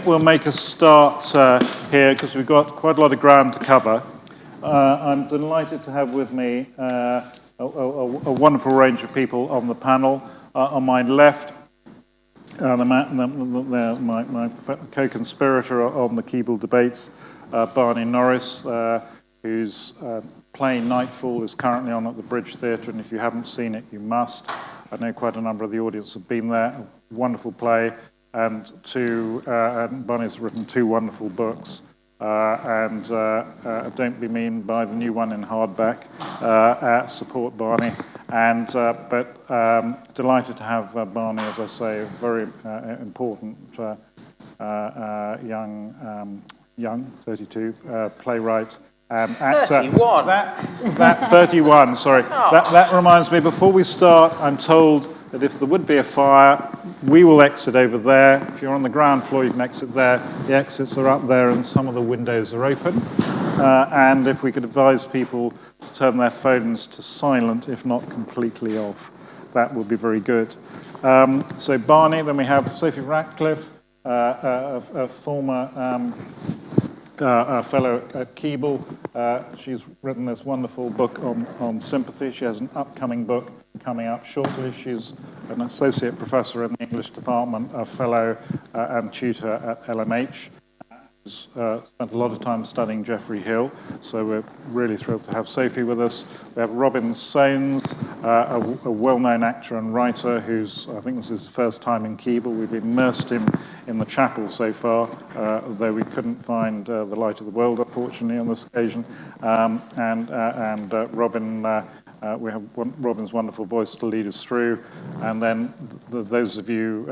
we'll make a start here because we've got quite a lot of ground to cover. I'm delighted to have with me a wonderful range of people on the panel. On my left, my co-conspirator on the Keble Debates, Barney Norris, whose play Nightfall is currently on at the Bridge Theatre, and if you haven't seen it, you must. I know quite a number of the audience have been there. A wonderful play, and Barney's written 2 wonderful books. Don't Be Mean, buy the new one in hardback. Support Barney. But delighted to have Barney, as I say, a very important young 32 playwright. Actor. 31. That 31. Sorry. Oh. That reminds me. Before we start, I'm told that if there would be a fire, we will exit over there. If you're on the ground floor, you can exit there. The exits are up there, and some of the windows are open. And if we could advise people to turn their phones to silent, if not completely off, that would be very good. So Barney, then we have Sophie Ratcliffe, a former fellow at Keble. She's written this wonderful book on sympathy. She has an upcoming book coming up shortly. She's an associate professor in the English department, a fellow and tutor at LMH. She's spent a lot of time studying Geoffrey Hill, so we're really thrilled to have Sophie with us. We have Robin Soans, a well-known actor and writer who's, I think this is his first time in Keble. We've immersed him in the chapel so far, though we couldn't find the light of the world, unfortunately, on this occasion. Robin, we have Robin's wonderful voice to lead us through. And then those of you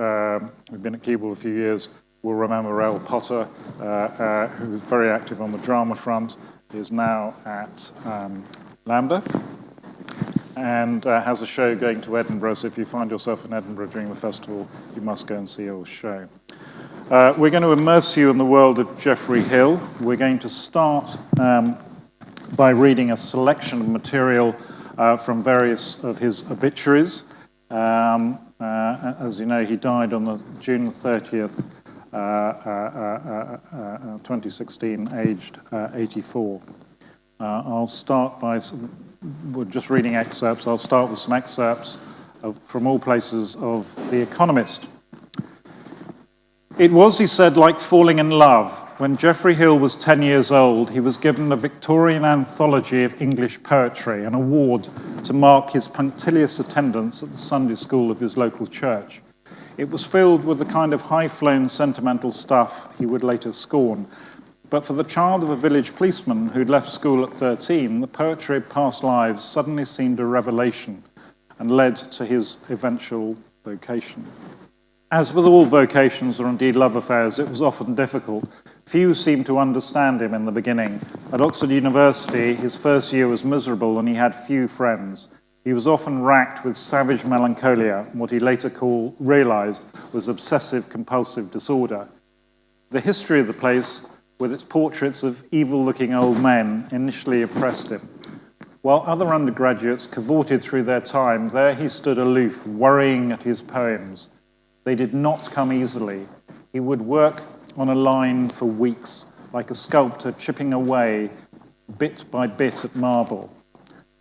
who've been at Keble a few years will remember Ell Potter, who's very active on the drama front. He is now at LAMDA and has a show going to Edinburgh. So if you find yourself in Edinburgh during the festival, you must go and see Ell's show. We're going to immerse you in the world of Geoffrey Hill. We're going to start by reading a selection of material from various of his obituaries. As you know, he died on the June 30th, 2016, aged 84. I'll start by, we're just reading excerpts. I'll start with some excerpts from all places of The Economist. It was, he said, like falling in love. When Geoffrey Hill was 10 years old, he was given the Victorian Anthology of English Poetry, an award to mark his punctilious attendance at the Sunday school of his local church. It was filled with the kind of high-flown sentimental stuff he would later scorn. But for the child of a village policeman who'd left school at 13, the poetry of past lives suddenly seemed a revelation and led to his eventual vocation. As with all vocations, or indeed love affairs, it was often difficult. Few seemed to understand him in the beginning. At Oxford University, his first year was miserable and he had few friends. He was often racked with savage melancholia, what he later realized was obsessive-compulsive disorder. The history of the place, with its portraits of evil-looking old men, initially oppressed him. While other undergraduates cavorted through their time, there he stood aloof, worrying at his poems. They did not come easily. He would work on a line for weeks, like a sculptor chipping away bit by bit at marble.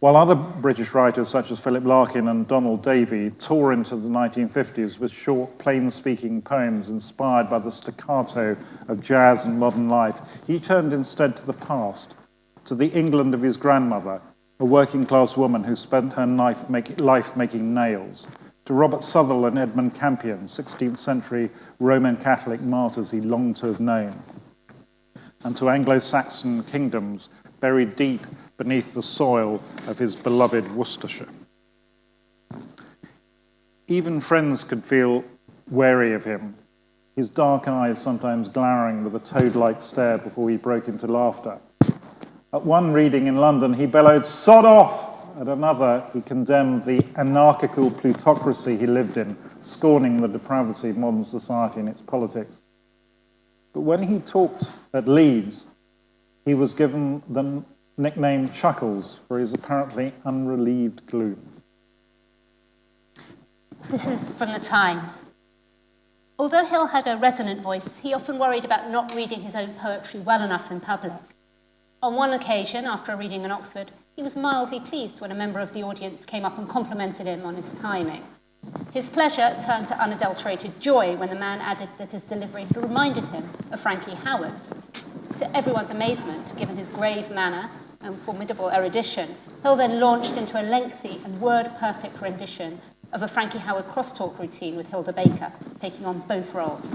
While other British writers such as Philip Larkin and Donald Davey tore into the 1950s with short, plain-speaking poems inspired by the staccato of jazz and modern life, he turned instead to the past, to the England of his grandmother, a working-class woman who spent her life making nails, to Robert Southwell and Edmund Campion, 16th century Roman Catholic martyrs he longed to have known, and to Anglo-Saxon kingdoms buried deep beneath the soil of his beloved Worcestershire. Even friends could feel wary of him, his dark eyes sometimes glowering with a toad-like stare before he broke into laughter. At one reading in London, he bellowed, "Sod off!" At another, he condemned the anarchical plutocracy he lived in, scorning the depravity of modern society and its politics. But when he talked at Leeds, he was given the nickname Chuckles for his apparently unrelieved gloom. This is from the Times. Although Hill had a resonant voice, he often worried about not reading his own poetry well enough in public. On one occasion, after a reading in Oxford, he was mildly pleased when a member of the audience came up and complimented him on his timing. His pleasure turned to unadulterated joy when the man added that his delivery had reminded him of Frankie Howard's. To everyone's amazement, given his grave manner and formidable erudition, Hill then launched into a lengthy and word-perfect rendition of a Frankie Howard crosstalk routine with Hilda Baker, taking on both roles.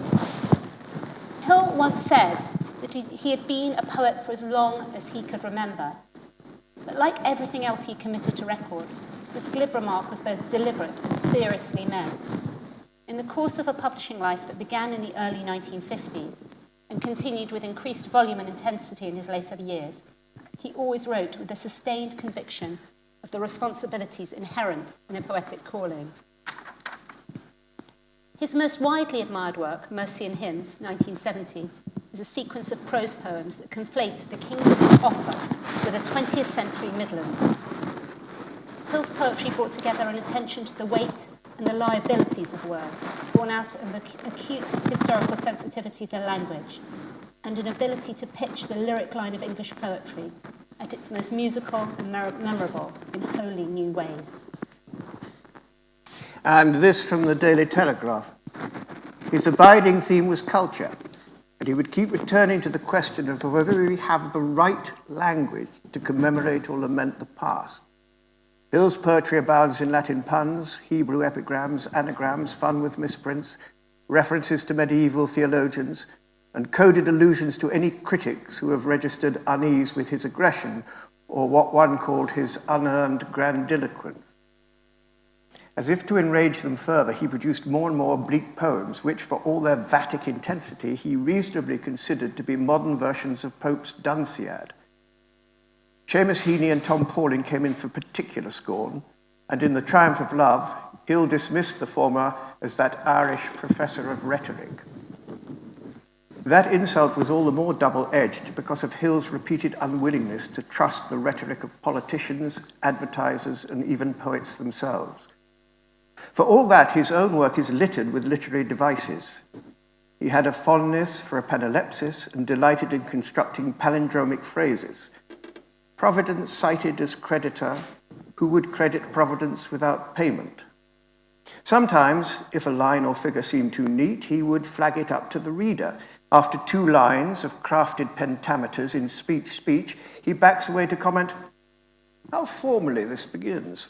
Hill once said that he had been a poet for as long as he could remember. But like everything else he committed to record, this glib remark was both deliberate and seriously meant. In the course of a publishing life that began in the early 1950s and continued with increased volume and intensity in his later years, he always wrote with a sustained conviction of the responsibilities inherent in a poetic calling. His most widely admired work, Mercy and Hymns, 1970, is a sequence of prose poems that conflate the kingdom of Offa with the 20th century Midlands. Hill's poetry brought together an attention to the weight and the liabilities of words, born out of an acute historical sensitivity to language, and an ability to pitch the lyric line of English poetry at its most musical and memorable in wholly new ways. And this from the Daily Telegraph. His abiding theme was culture, and he would keep returning to the question of whether we have the right language to commemorate or lament the past. Hill's poetry abounds in Latin puns, Hebrew epigrams, anagrams, fun with misprints, references to medieval theologians, and coded allusions to any critics who have registered unease with his aggression or what one called his unearned grandiloquence. As if to enrage them further, he produced more and more oblique poems, which, for all their Vatic intensity, he reasonably considered to be modern versions of Pope's Dunciad. Seamus Heaney and Tom Pauling came in for particular scorn, and in The Triumph of Love, Hill dismissed the former as that Irish professor of rhetoric. That insult was all the more double-edged because of Hill's repeated unwillingness to trust the rhetoric of politicians, advertisers, and even poets themselves. For all that, his own work is littered with literary devices. He had a fondness for a panalepsis and delighted in constructing palindromic phrases. Providence cited as creditor, who would credit Providence without payment? Sometimes, if a line or figure seemed too neat, he would flag it up to the reader. After 2 lines of crafted pentameters in speech, he backs away to comment, how formally this begins.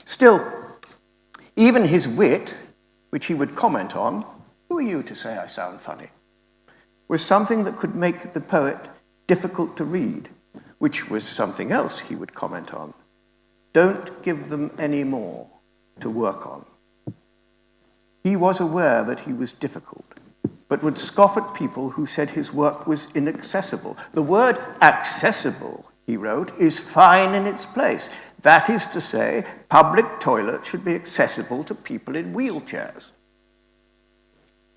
Still, even his wit, which he would comment on, who are you to say I sound funny, was something that could make the poet difficult to read, which was something else he would comment on. Don't give them any more to work on. He was aware that he was difficult, but would scoff at people who said his work was inaccessible. The word accessible, he wrote, is fine in its place. That is to say, public toilets should be accessible to people in wheelchairs.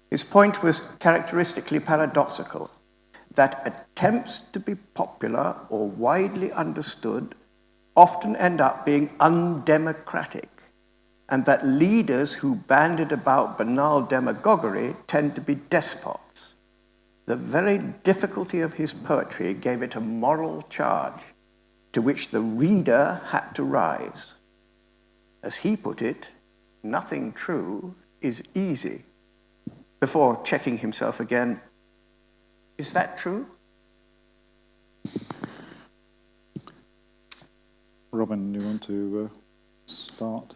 His point was characteristically paradoxical, that attempts to be popular or widely understood often end up being undemocratic, and that leaders who banded about banal demagoguery tend to be despots. The very difficulty of his poetry gave it a moral charge to which the reader had to rise. As he put it, nothing true is easy. Before checking himself again, is that true? Robin, you want to start?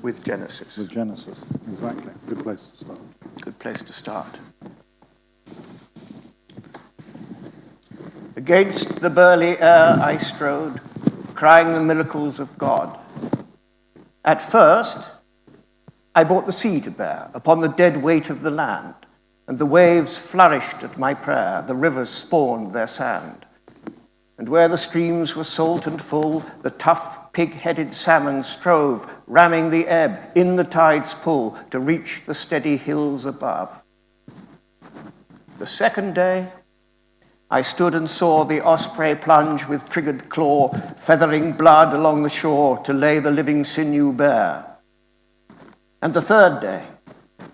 With Genesis. With Genesis, exactly. Good place to start. Good place to start. Against the burly air I strode, crying the miracles of God. At first, I brought the sea to bear upon the dead weight of the land, and the waves flourished at my prayer, the rivers spawned their sand. And where the streams were salt and full, the tough pig-headed salmon strove, ramming the ebb in the tide's pull to reach the steady hills above. The second day, I stood and saw the osprey plunge with triggered claw, feathering blood along the shore to lay the living sinew bare. And the third day,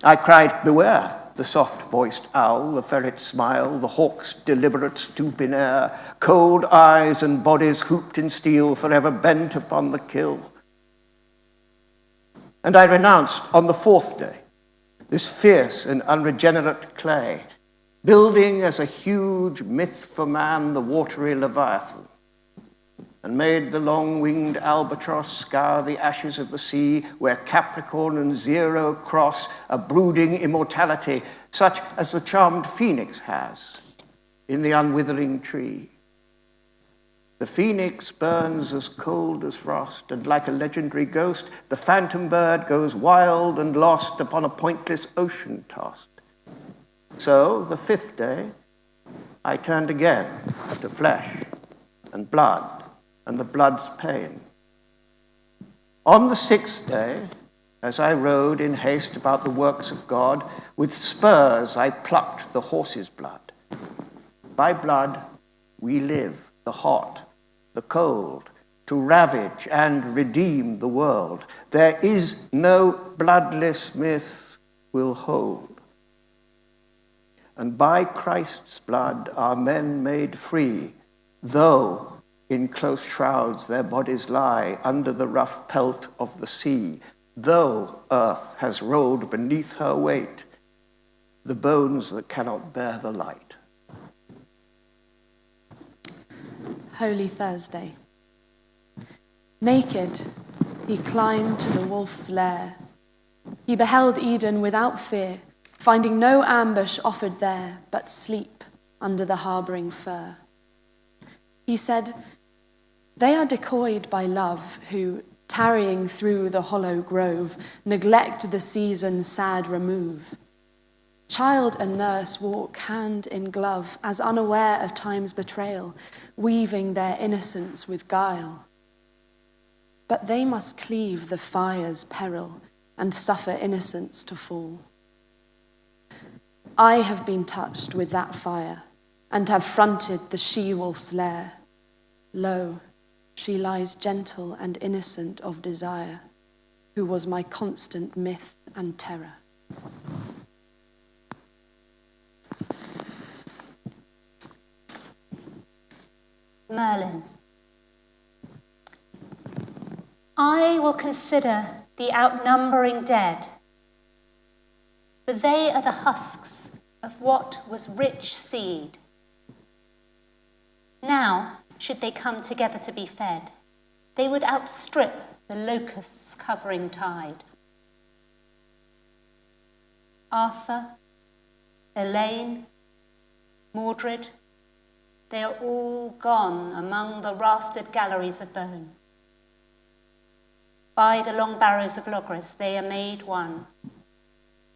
I cried, beware, the soft-voiced owl, the ferret's smile, the hawk's deliberate stoop in air, cold eyes and bodies hooped in steel, forever bent upon the kill. And I renounced on the fourth day this fierce and unregenerate clay, building as a huge myth for man the watery Leviathan, and made the long-winged albatross scour the ashes of the sea where Capricorn and Zero cross a brooding immortality such as the charmed phoenix has in the unwithering tree. The phoenix burns as cold as frost, and like a legendary ghost, the phantom bird goes wild and lost upon a pointless ocean tossed. So, the fifth day, I turned again to flesh and blood and the blood's pain. On the sixth day, as I rode in haste about the works of God, with spurs I plucked the horse's blood. By blood we live, the hot, the cold, to ravage and redeem the world. There is no bloodless myth will hold. And by Christ's blood are men made free, though in close shrouds their bodies lie under the rough pelt of the sea, though earth has rolled beneath her weight, the bones that cannot bear the light. Holy Thursday. Naked, he climbed to the wolf's lair. He beheld Eden without fear, finding no ambush offered there, but sleep under the harbouring fir. He said, "They are decoyed by love, who, tarrying through the hollow grove, neglect the season's sad remove. Child and nurse walk hand in glove, as unaware of time's betrayal, weaving their innocence with guile. But they must cleave the fire's peril and suffer innocence to fall. I have been touched with that fire and have fronted the she-wolf's lair. Lo, she lies gentle and innocent of desire, who was my constant myth and terror." Merlin. I will consider the outnumbering dead, for they are the husks of what was rich seed. Now, should they come together to be fed, they would outstrip the locusts' covering tide. Arthur, Elaine, Mordred, they are all gone among the raftered galleries of bone. By the long barrows of Logres they are made one,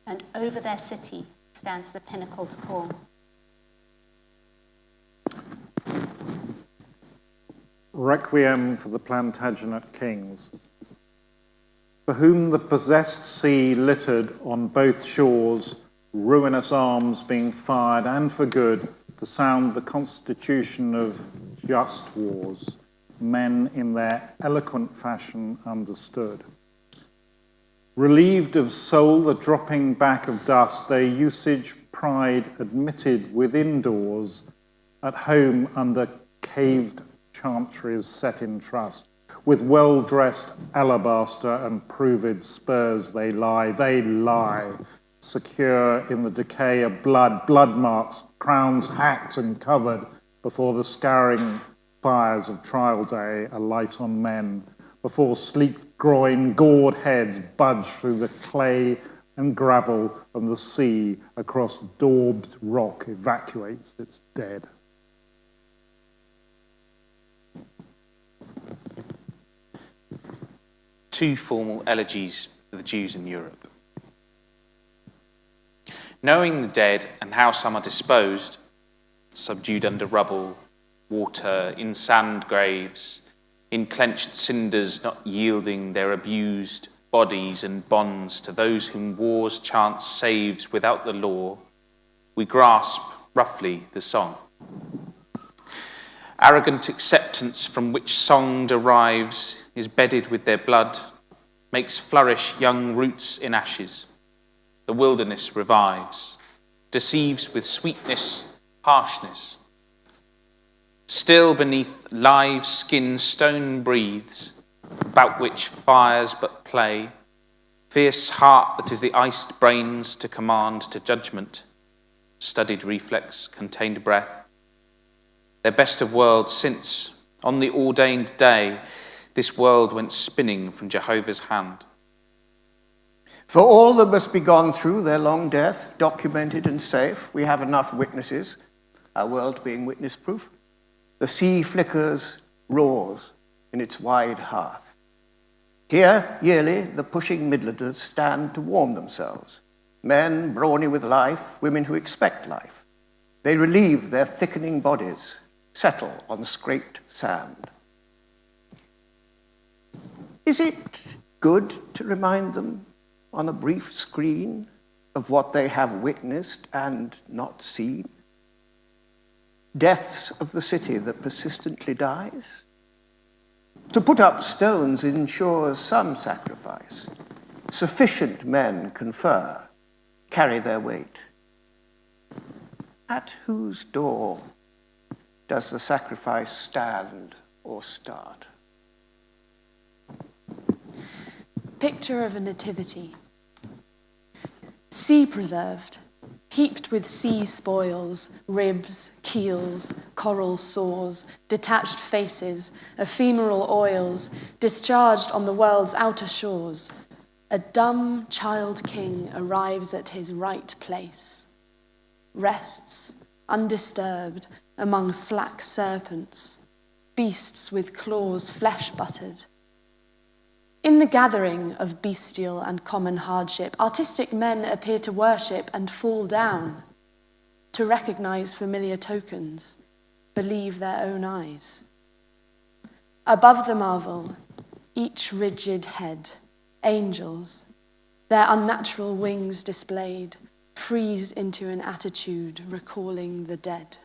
and over their city stands the pinnacled core. Requiem for the Plantagenet kings, for whom the possessed sea littered on both shores, ruinous arms being fired, and for good, to sound the constitution of just wars, men in their eloquent fashion understood. Relieved of soul, the dropping back of dust, their usage pride admitted within doors, at home under caved chantries set in trust, with well-dressed alabaster and proved spurs they lie, secure in the decay of blood marks, crowns hacked and covered before the scouring fires of trial day alight on men, before sleek-groined, gored heads budge through the clay and gravel of the sea across daubed rock evacuates its dead. Two formal elegies for the Jews in Europe. Knowing the dead and how some are disposed, subdued under rubble, water, in sand graves, in clenched cinders not yielding their abused bodies and bonds to those whom war's chance saves without the law, we grasp roughly the song. Arrogant acceptance from which song derives is bedded with their blood, makes flourish young roots in ashes. The wilderness revives, deceives with sweetness, harshness. Still beneath live skin stone breathes, about which fires but play, fierce heart that is the iced brains to command to judgment, studied reflex, contained breath. Their best of worlds since, on the ordained day, this world went spinning from Jehovah's hand. For all that must be gone through their long death, documented and safe, we have enough witnesses, our world being witness-proof. The sea flickers, roars in its wide hearth. Here, yearly, the pushing Midlanders stand to warm themselves. Men brawny with life, women who expect life. They relieve their thickening bodies, settle on scraped sand. Is it good to remind them on a brief screen of what they have witnessed and not seen? Deaths of the city that persistently dies? To put up stones ensures some sacrifice. Sufficient men confer, carry their weight. At whose door does the sacrifice stand or start? Picture of a nativity. Sea preserved, heaped with sea spoils, ribs, keels, coral sores, detached faces, ephemeral oils, discharged on the world's outer shores. A dumb child king arrives at his right place, rests, undisturbed, among slack serpents, beasts with claws flesh-buttered. In the gathering of bestial and common hardship, artistic men appear to worship and fall down, to recognize familiar tokens, believe their own eyes. Above the marvel, each rigid head, angels, their unnatural wings displayed, freeze into an attitude recalling the dead.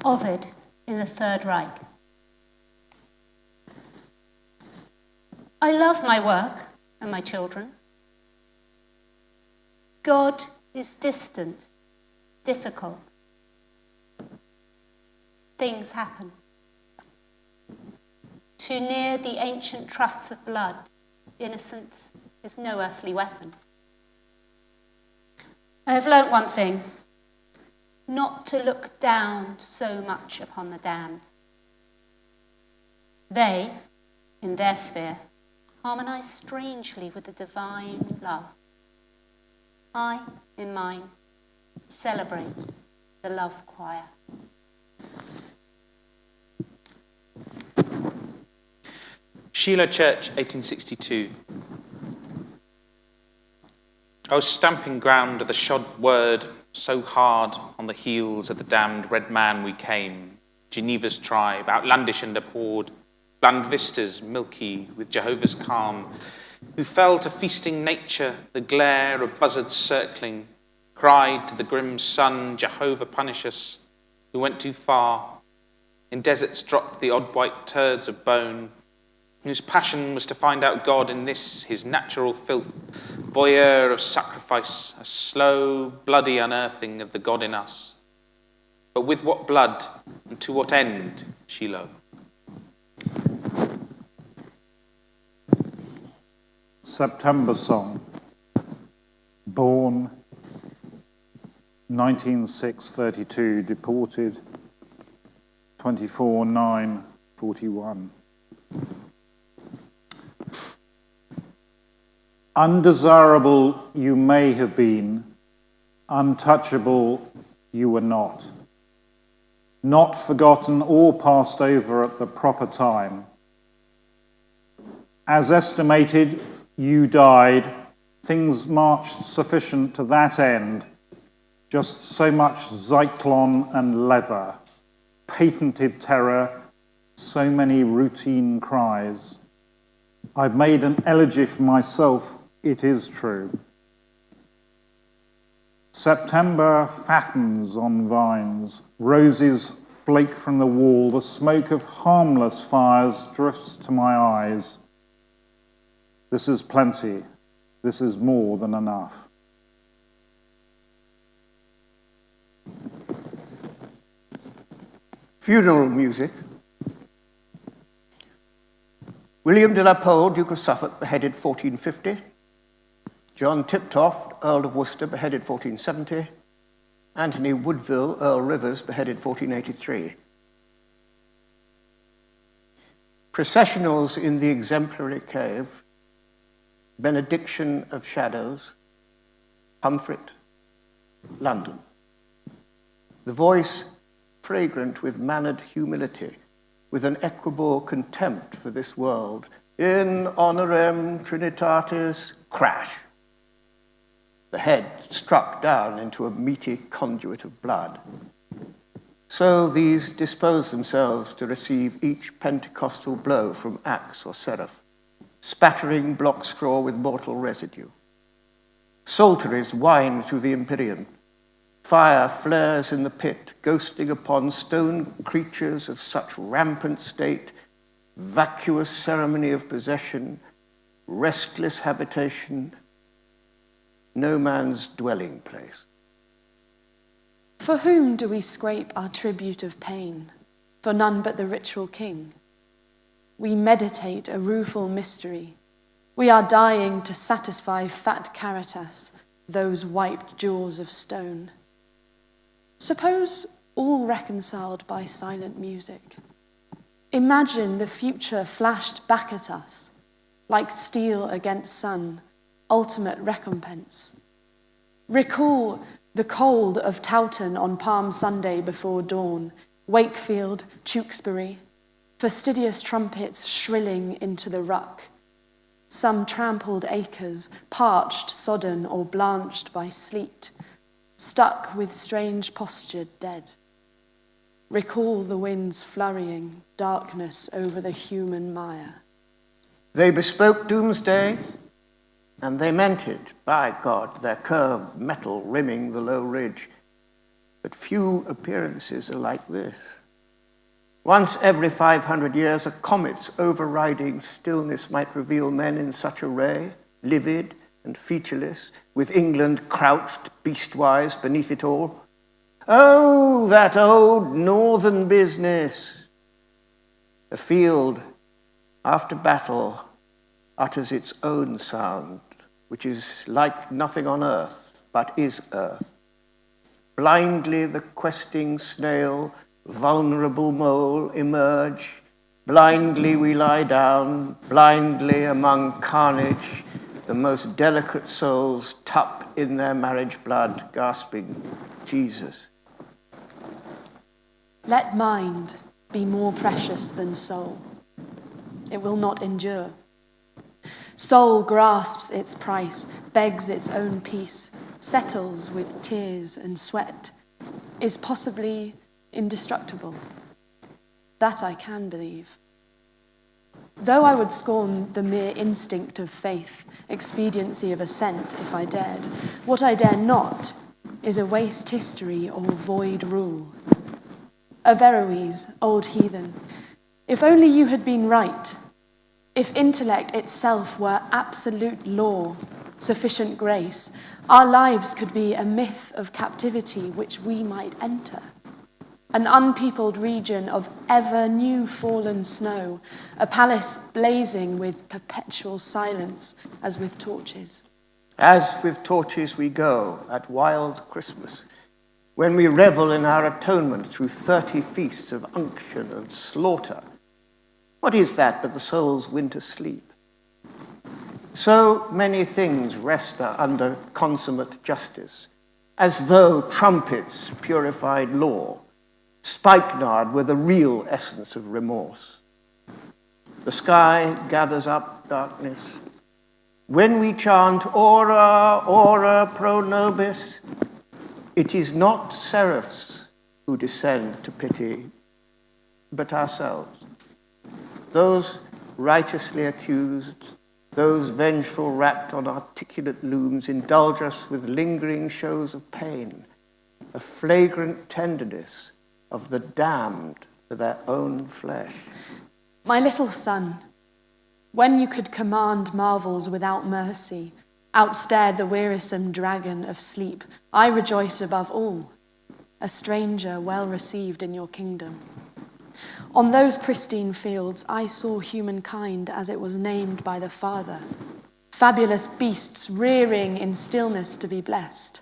Ovid in the Third Reich. I love my work and my children. God is distant, difficult. Things happen. Too near the ancient troughs of blood, innocence is no earthly weapon. I have learnt one thing, not to look down so much upon the damned. They, in their sphere, harmonise strangely with the divine love. I, in mine, celebrate the love choir. Sheila Church, 1862. I was stamping ground at the shod word so hard on the heels of the damned red man we came, Geneva's tribe, outlandish and abhorred, bland vistas milky with Jehovah's calm, who fell to feasting nature, the glare of buzzards circling, cried to the grim sun, Jehovah punish us, who went too far, in deserts dropped the odd white turds of bone, whose passion was to find out God in this, his natural filth, voyeur of sacrifice, a slow, bloody unearthing of the God in us. But with what blood and to what end, Shiloh? September Song. Born 1906-32, deported 24/9/41. Undesirable you may have been, untouchable you were not. Not forgotten or passed over at the proper time. As estimated, you died, things marched sufficient to that end, just so much Zyklon and leather, patented terror, so many routine cries. I've made an elegy for myself, it is true. September fattens on vines, roses flake from the wall, the smoke of harmless fires drifts to my eyes. This is plenty, this is more than enough. Funeral music. William de la Pole, Duke of Suffolk, beheaded 1450. John Tiptoft, Earl of Worcester, beheaded 1470. Anthony Woodville, Earl Rivers, beheaded 1483. Processionals in the Exemplary Cave, Benediction of Shadows, Pomfret, London. The voice fragrant with mannered humility, with an equable contempt for this world, in honorem Trinitatis, crash. The head struck down into a meaty conduit of blood. So these dispose themselves to receive each Pentecostal blow from axe or seraph, spattering block straw with mortal residue. Psalteries whine through the Empyrean. Fire flares in the pit, ghosting upon stone creatures of such rampant state, vacuous ceremony of possession, restless habitation, no man's dwelling place. For whom do we scrape our tribute of pain? For none but the ritual king. We meditate a rueful mystery. We are dying to satisfy fat Caritas, those wiped jaws of stone. Suppose all reconciled by silent music. Imagine the future flashed back at us, like steel against sun, ultimate recompense. Recall the cold of Towton on Palm Sunday before dawn, Wakefield, Tewkesbury, fastidious trumpets shrilling into the ruck, some trampled acres, parched, sodden, or blanched by sleet, stuck with strange postured dead. Recall the winds flurrying, darkness over the human mire. They bespoke doomsday, and they meant it, by God, their curved metal rimming the low ridge. But few appearances are like this. Once every 500 years, a comet's overriding stillness might reveal men in such array, livid and featureless, with England crouched beastwise beneath it all. Oh, that old northern business! A field, after battle, utters its own sound, which is like nothing on earth, but is earth. Blindly the questing snail, vulnerable mole emerge. Blindly we lie down, blindly among carnage, the most delicate souls tuck in their marriage blood, gasping, Jesus. Let mind be more precious than soul. It will not endure. Soul grasps its price, begs its own peace, settles with tears and sweat, is possibly indestructible. That I can believe. Though I would scorn the mere instinct of faith, expediency of assent if I dared, what I dare not is a waste history or void rule. Averroes, old heathen, if only you had been right, if intellect itself were absolute law, sufficient grace, our lives could be a myth of captivity which we might enter. An unpeopled region of ever new fallen snow, a palace blazing with perpetual silence as with torches. As with torches we go at wild Christmas, when we revel in our atonement through 30 feasts of unction and slaughter. What is that but the soul's winter sleep? So many things rest under consummate justice, as though trumpets purified law, spikenard were the real essence of remorse. The sky gathers up darkness. When we chant, Ora, ora pro nobis, it is not seraphs who descend to pity, but ourselves. Those righteously accused, Those vengeful racked on articulate looms indulge us with lingering shows of pain, a flagrant tenderness of the damned for their own flesh. My little son, when you could command marvels without mercy, outstare the wearisome dragon of sleep, I rejoiced above all, a stranger well received in your kingdom. On those pristine fields, I saw humankind as it was named by the Father, fabulous beasts rearing in stillness to be blessed.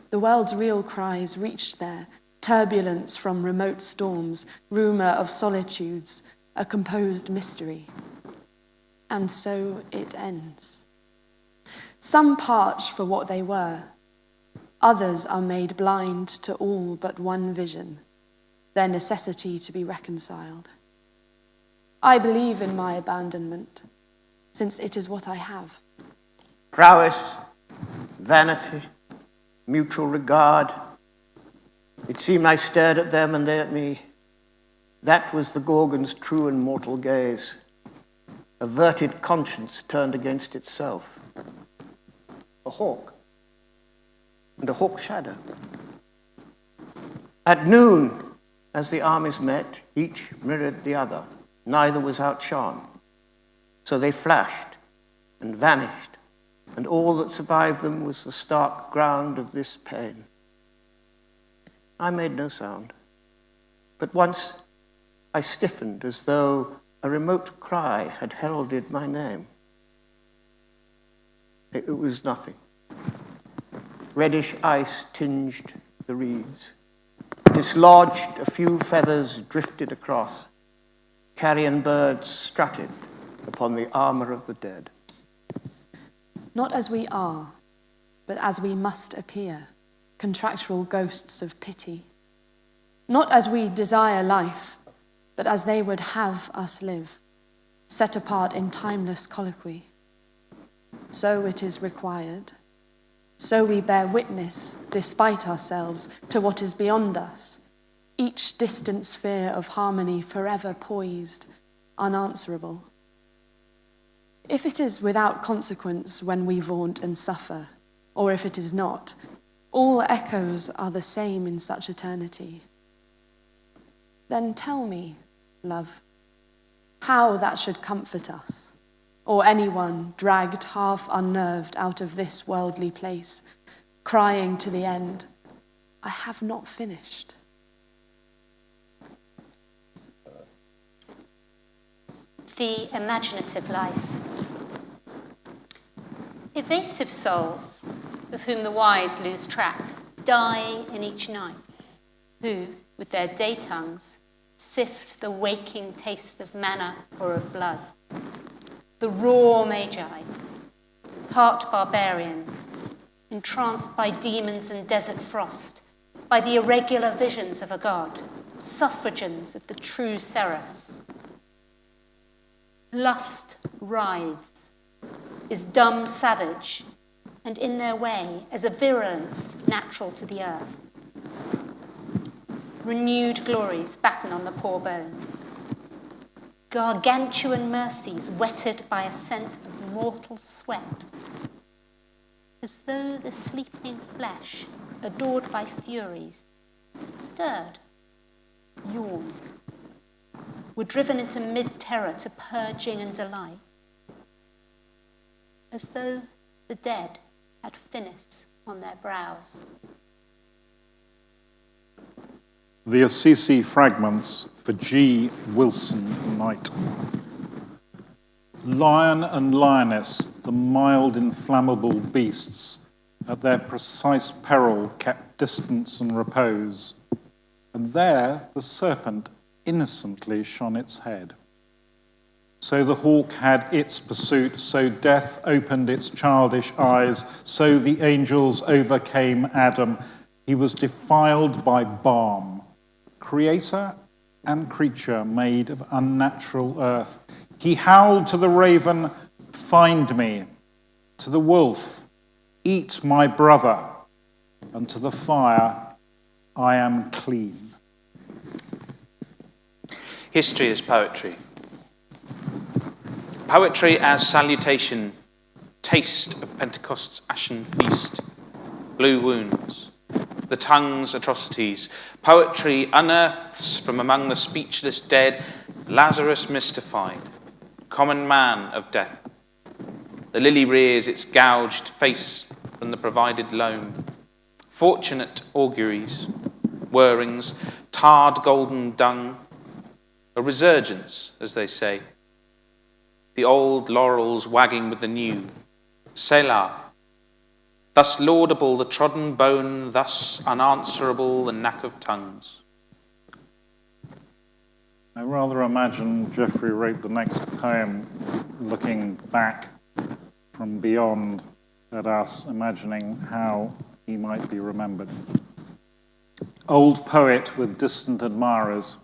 The world's real cries reached there, turbulence from remote storms, rumour of solitudes, a composed mystery. And so it ends. Some parch for what they were, others are made blind to all but one vision, their necessity to be reconciled. I believe in my abandonment, since it is what I have. Prowess, vanity, mutual regard. It seemed I stared at them and they at me. That was the Gorgon's true and mortal gaze. Averted conscience turned against itself. A hawk and a hawk shadow. At noon, as the armies met, each mirrored the other. Neither was outshone. So they flashed and vanished, and all that survived them was the stark ground of this pain. I made no sound, but once I stiffened as though a remote cry had heralded my name. It was nothing. Reddish ice tinged the reeds. Dislodged, a few feathers drifted across. Carrion birds strutted upon the armor of the dead. Not as we are, but as we must appear, contractual ghosts of pity. Not as we desire life, but as they would have us live, set apart in timeless colloquy. So it is required. So we bear witness, despite ourselves, to what is beyond us, each distant sphere of harmony forever poised, unanswerable. If it is without consequence when we vaunt and suffer, or if it is not, all echoes are the same in such eternity. Then tell me, love, how that should comfort us, or anyone dragged half unnerved out of this worldly place, crying to the end, I have not finished. The imaginative life. Evasive souls, of whom the wise lose track, die in each night, who, with their day tongues, sift the waking taste of manna or of blood. The raw magi, part barbarians, entranced by demons and desert frost, by the irregular visions of a god, suffragans of the true seraphs. Lust writhes, is dumb savage, and in their way as a virulence natural to the earth. Renewed glories batten on the poor bones. Gargantuan mercies wetted by a scent of mortal sweat, as though the sleeping flesh, adored by furies, stirred, yawned, were driven into mid-terror to purging and delight, as though the dead had finis on their brows. The Assisi Fragments for G. Wilson Knight. Lion and lioness, the mild inflammable beasts, at their precise peril kept distance and repose, and there the serpent innocently shone its head. So the hawk had its pursuit, so death opened its childish eyes, so the angels overcame Adam. He was defiled by balm, creator and creature made of unnatural earth. He howled to the raven, find me, to the wolf, eat my brother, and to the fire, I am clean. History is poetry. Poetry as salutation, taste of Pentecost's ashen feast, blue wounds, the tongue's atrocities. Poetry unearths from among the speechless dead Lazarus mystified, common man of death. The lily rears its gouged face from the provided loam. Fortunate auguries, whirrings, tarred golden dung, a resurgence, as they say. The old laurels wagging with the new. Selah. Thus laudable the trodden bone, thus unanswerable the knack of tongues. I rather imagine Geoffrey wrote the next poem looking back from beyond at us, imagining how he might be remembered. Old poet with distant admirers.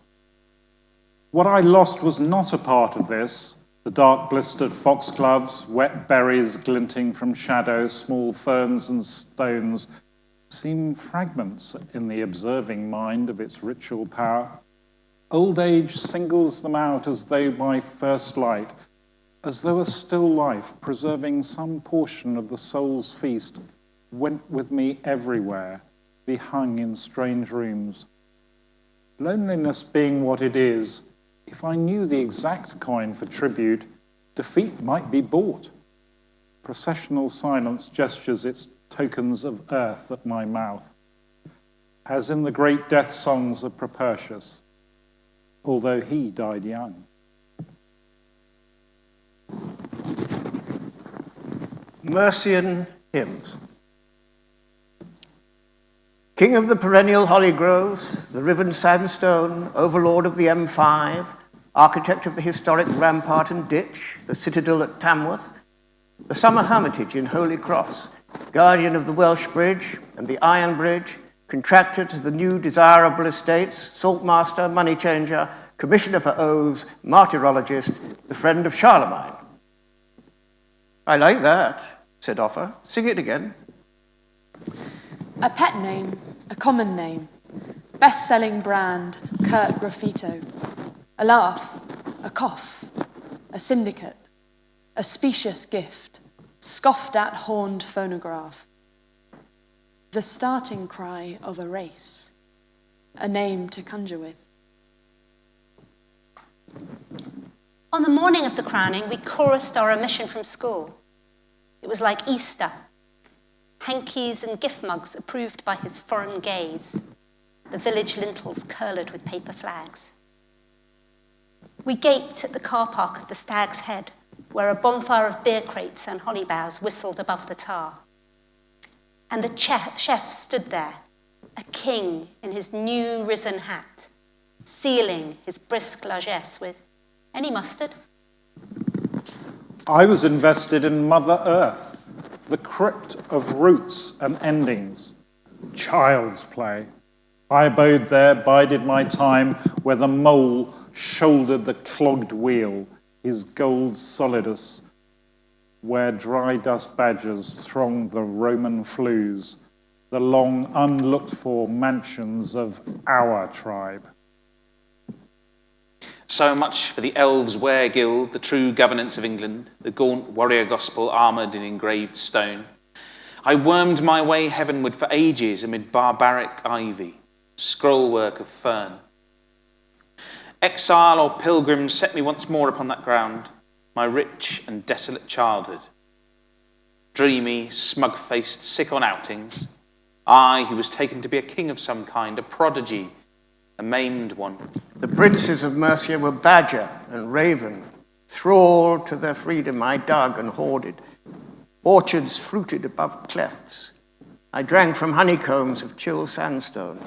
What I lost was not a part of this. The dark blistered foxgloves, wet berries glinting from shadow, small ferns and stones seem fragments in the observing mind of its ritual power. Old age singles them out as though by first light, as though a still life, preserving some portion of the soul's feast, went with me everywhere, be hung in strange rooms. Loneliness being what it is, if I knew the exact coin for tribute, defeat might be bought. Processional silence gestures its tokens of earth at my mouth, as in the great death songs of Propertius, although he died young. Mercian hymns. King of the perennial holly groves, the riven sandstone, overlord of the M5, architect of the historic rampart and ditch, the citadel at Tamworth, the summer hermitage in Holy Cross, guardian of the Welsh Bridge and the Iron Bridge, contractor to the new desirable estates, saltmaster, money changer, commissioner for oaths, martyrologist, the friend of Charlemagne. I like that, said Offa. Sing it again. A pet name, a common name, best-selling brand, curt graffito. A laugh, a cough, a syndicate, a specious gift, scoffed at horned phonograph. The starting cry of a race, a name to conjure with. On the morning of the crowning, we chorused our omission from school. It was like Easter. Hankies and gift mugs approved by his foreign gaze. The village lintels curled with paper flags. We gaped at the car park of the Stag's Head, where a bonfire of beer crates and holly boughs whistled above the tar. And the chef stood there, a king in his new risen hat, sealing his brisk largesse with any mustard. I was invested in Mother Earth, the crypt of roots and endings, child's play. I abode there, bided my time, where the mole shouldered the clogged wheel, his gold solidus, where dry dust badgers thronged the Roman flues, the long unlooked-for mansions of our tribe. So much for the Elves' Ware Guild, the true governance of England, the gaunt warrior gospel armoured in engraved stone. I wormed my way heavenward for ages amid barbaric ivy, scrollwork of fern. Exile or pilgrim set me once more upon that ground, my rich and desolate childhood. Dreamy, smug-faced, sick on outings, I who was taken to be a king of some kind, a prodigy, a maimed one. The princes of Mercia were badger and raven. Thrall to their freedom I dug and hoarded. Orchards fruited above clefts. I drank from honeycombs of chill sandstone.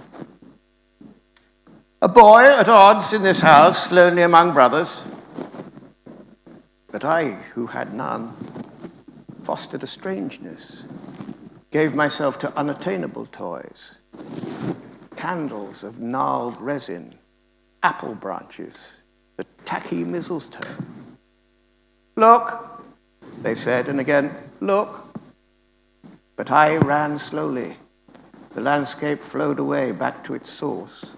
A boy at odds in this house, lonely among brothers. But I, who had none, fostered a strangeness, gave myself to unattainable toys. Candles of gnarled resin, apple branches, the tacky mistletoe. Look, they said, and again, look. But I ran slowly. The landscape flowed away back to its source.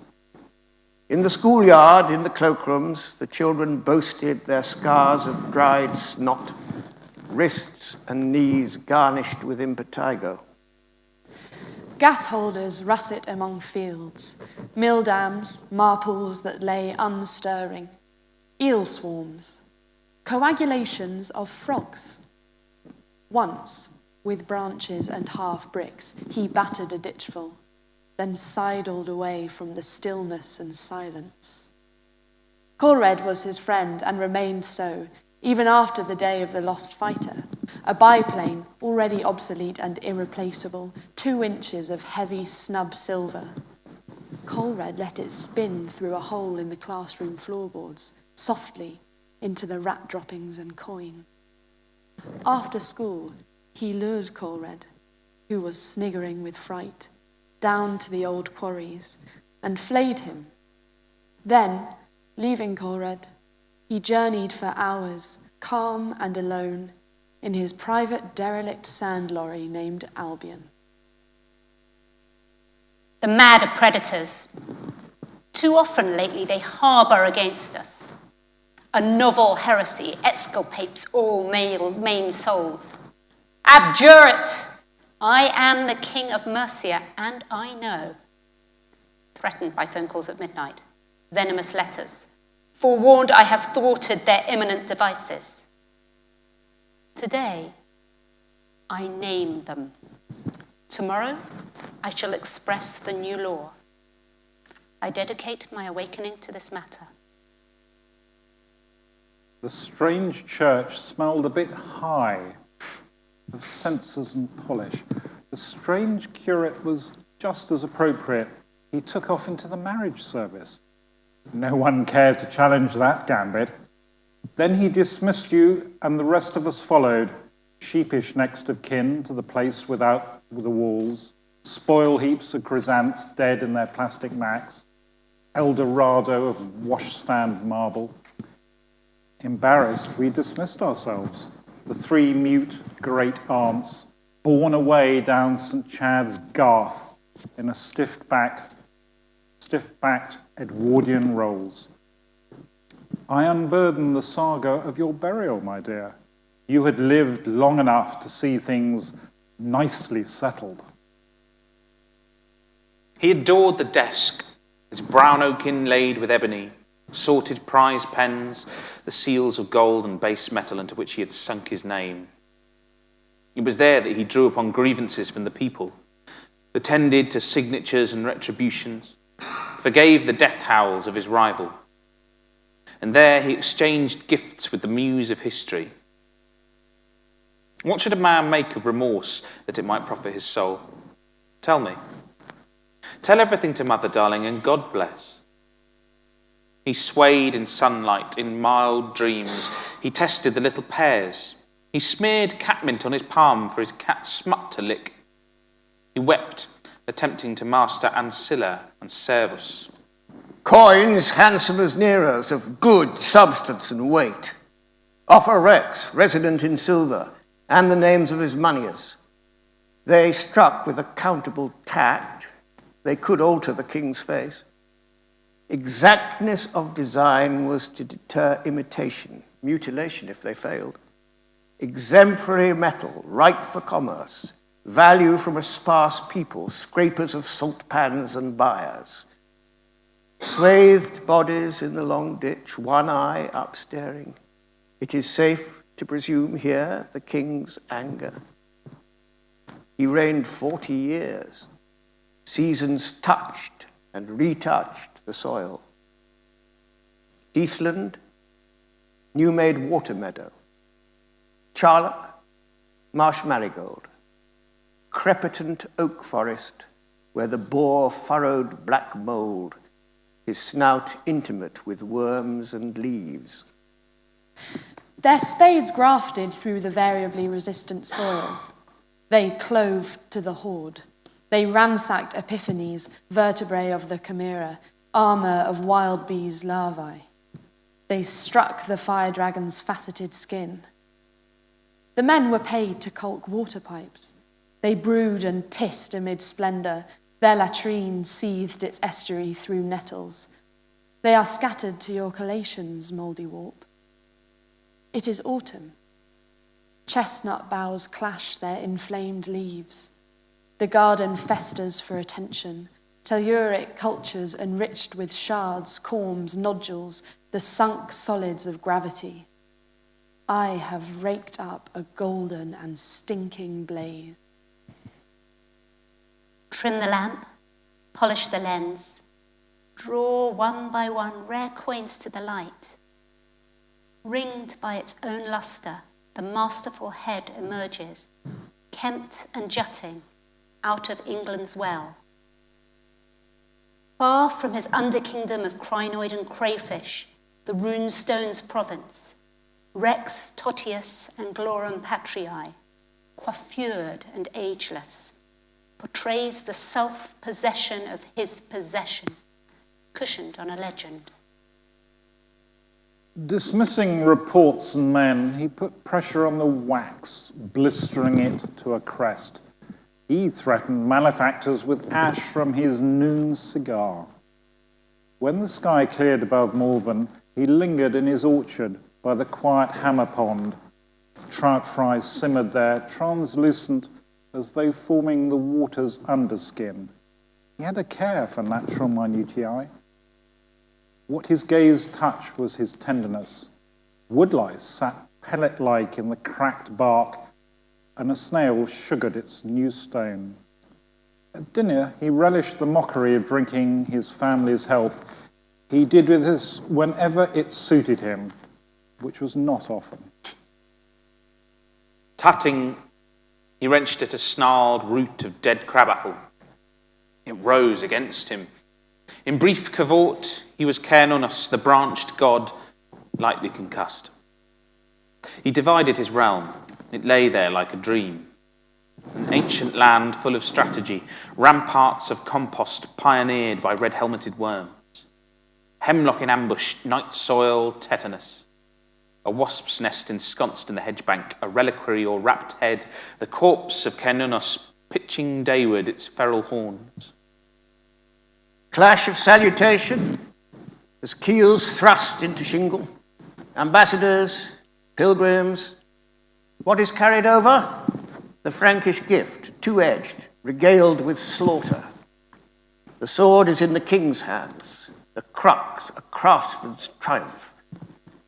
In the schoolyard, in the cloakrooms, the children boasted their scars of dried snot, wrists and knees garnished with impetigo. Gas holders russet among fields, mill dams, marples that lay unstirring, eel swarms, coagulations of frogs. Once, with branches and half bricks, he battered a ditchful, then sidled away from the stillness and silence. Colered was his friend and remained so, even after the day of the lost fighter, a biplane already obsolete and irreplaceable, 2 inches of heavy snub silver. Colered let it spin through a hole in the classroom floorboards, softly into the rat droppings and coin. After school, he lured Colered, who was sniggering with fright, down to the old quarries and flayed him. Then, leaving Colered, he journeyed for hours, calm and alone, in his private derelict sand lorry named Albion. The mad are predators. Too often lately they harbour against us. A novel heresy exculpates all main souls. Abjure it! I am the king of Mercia, and I know. Threatened by phone calls at midnight, venomous letters. Forewarned, I have thwarted their imminent devices. Today, I name them. Tomorrow, I shall express the new law. I dedicate my awakening to this matter. The strange church smelled a bit high of censers and polish. The strange curate was just as appropriate. He took off into the marriage service. No one cared to challenge that gambit. Then he dismissed you, and the rest of us followed, sheepish next of kin to the place without the walls, spoil heaps of chrysanths dead in their plastic knacks, Eldorado of washstand marble. Embarrassed, we dismissed ourselves, the 3 mute great aunts, borne away down St. Chad's Garth in a stiff-backed Edwardian rolls. I unburden the saga of your burial, my dear. You had lived long enough to see things nicely settled. He adored the desk, its brown oak inlaid with ebony, sorted prize pens, the seals of gold and base metal into which he had sunk his name. It was there that he drew upon grievances from the people, attended to signatures and retributions, forgave the death howls of his rival. And there he exchanged gifts with the muse of history. What should a man make of remorse that it might profit his soul? Tell me. Tell everything to mother, darling, and God bless. He swayed in sunlight, in mild dreams. He tested the little pears. He smeared catmint on his palm for his cat Smut to lick. He wept, attempting to master Ancilla and Servus. Coins handsome as Nero's, of good substance and weight. Offer Rex, resident in silver, and the names of his moneyers. They struck with accountable tact. They could alter the king's face. Exactness of design was to deter imitation, mutilation if they failed. Exemplary metal, ripe for commerce, value from a sparse people, scrapers of salt pans and buyers. Swathed bodies in the long ditch, one eye upstaring. It is safe to presume here the king's anger. He reigned 40 years. Seasons touched and retouched the soil. Heathland, new-made water meadow. Charlock, marsh marigold. Crepitant oak forest, where the boar furrowed black mould, his snout intimate with worms and leaves. Their spades grafted through the variably resistant soil. They clove to the horde. They ransacked epiphanies, vertebrae of the chimera, armour of wild bees' larvae. They struck the fire dragon's faceted skin. The men were paid to caulk water pipes. They brewed and pissed amid splendour. Their latrine seethed its estuary through nettles. They are scattered to your collations, mouldy warp. It is autumn. Chestnut boughs clash their inflamed leaves. The garden festers for attention. Telluric cultures enriched with shards, corms, nodules, the sunk solids of gravity. I have raked up a golden and stinking blaze. Trim the lamp, polish the lens, draw one by one rare coins to the light. Ringed by its own lustre, the masterful head emerges, kempt and jutting, out of England's well. Far from his underkingdom of crinoid and crayfish, the runestone's province, Rex Totius Anglorum Patriae, coiffured and ageless, portrays the self-possession of his possession, cushioned on a legend. Dismissing reports and men, he put pressure on the wax, blistering it to a crest. He threatened malefactors with ash from his noon cigar. When the sky cleared above Malvern, he lingered in his orchard by the quiet hammer pond. Trout fries simmered there, translucent as though forming the water's underskin. He had a care for natural minutiae. What his gaze touched was his tenderness. Woodlice sat pellet-like in the cracked bark, and a snail sugared its new stone. At dinner, he relished the mockery of drinking his family's health. He did with this whenever it suited him, which was not often. Tutting, he wrenched at a snarled root of dead crabapple. It rose against him. In brief cavort, he was Cernunnos, the branched god, lightly concussed. He divided his realm. It lay there like a dream. An ancient land full of strategy, ramparts of compost pioneered by red-helmeted worms. Hemlock in ambush, night soil, tetanus. A wasp's nest ensconced in the hedgebank, a reliquary or wrapped head, the corpse of Cernunnos pitching dayward its feral horns. Clash of salutation, as keels thrust into shingle, ambassadors, pilgrims. What is carried over? The Frankish gift, two-edged, regaled with slaughter. The sword is in the king's hands, the crux, a craftsman's triumph.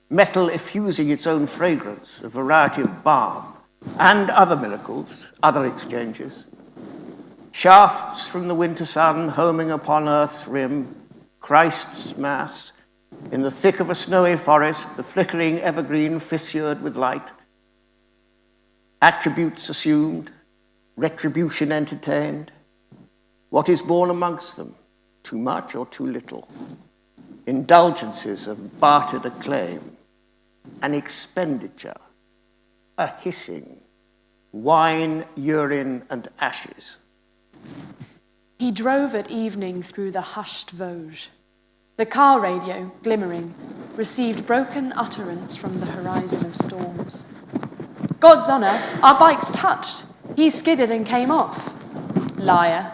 Metal effusing its own fragrance, a variety of balm, and other miracles, other exchanges. Shafts from the winter sun homing upon earth's rim, Christ's mass, in the thick of a snowy forest, the flickering evergreen fissured with light. Attributes assumed, retribution entertained. What is born amongst them? Too much or too little? Indulgences of bartered acclaim, an expenditure, a hissing, wine, urine, and ashes. He drove at evening through the hushed Vosges. The car radio, glimmering, received broken utterance from the horizon of storms. God's honour, our bikes touched. He skidded and came off. Liar.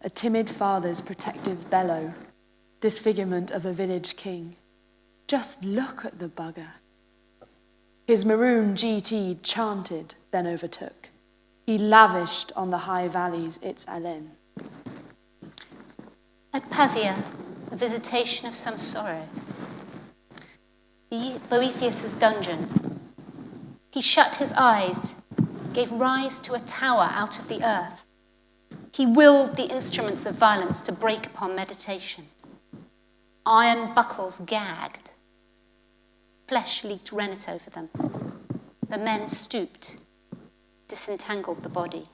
A timid father's protective bellow. Disfigurement of a village king. Just look at the bugger. His maroon GT chanted, then overtook. He lavished on the high valleys its haleine. At Pavia, a visitation of some sorrow. Boethius' dungeon. He shut his eyes, gave rise to a tower out of the earth. He willed the instruments of violence to break upon meditation. Iron buckles gagged. Flesh leaked rennet over them. The men stooped, disentangled the body.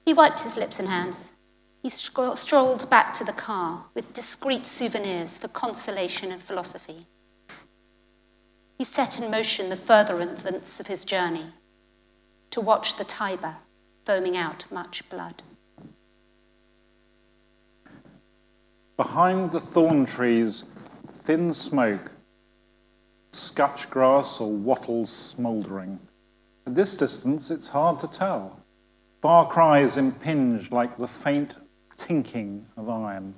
He wiped his lips and hands. He strolled back to the car with discreet souvenirs for consolation and philosophy. He set in motion the furtherance of his journey, to watch the Tiber foaming out much blood. Behind the thorn trees, thin smoke, scutch grass or wattles smouldering. At this distance, it's hard to tell. Far cries impinge like the faint tinking of iron.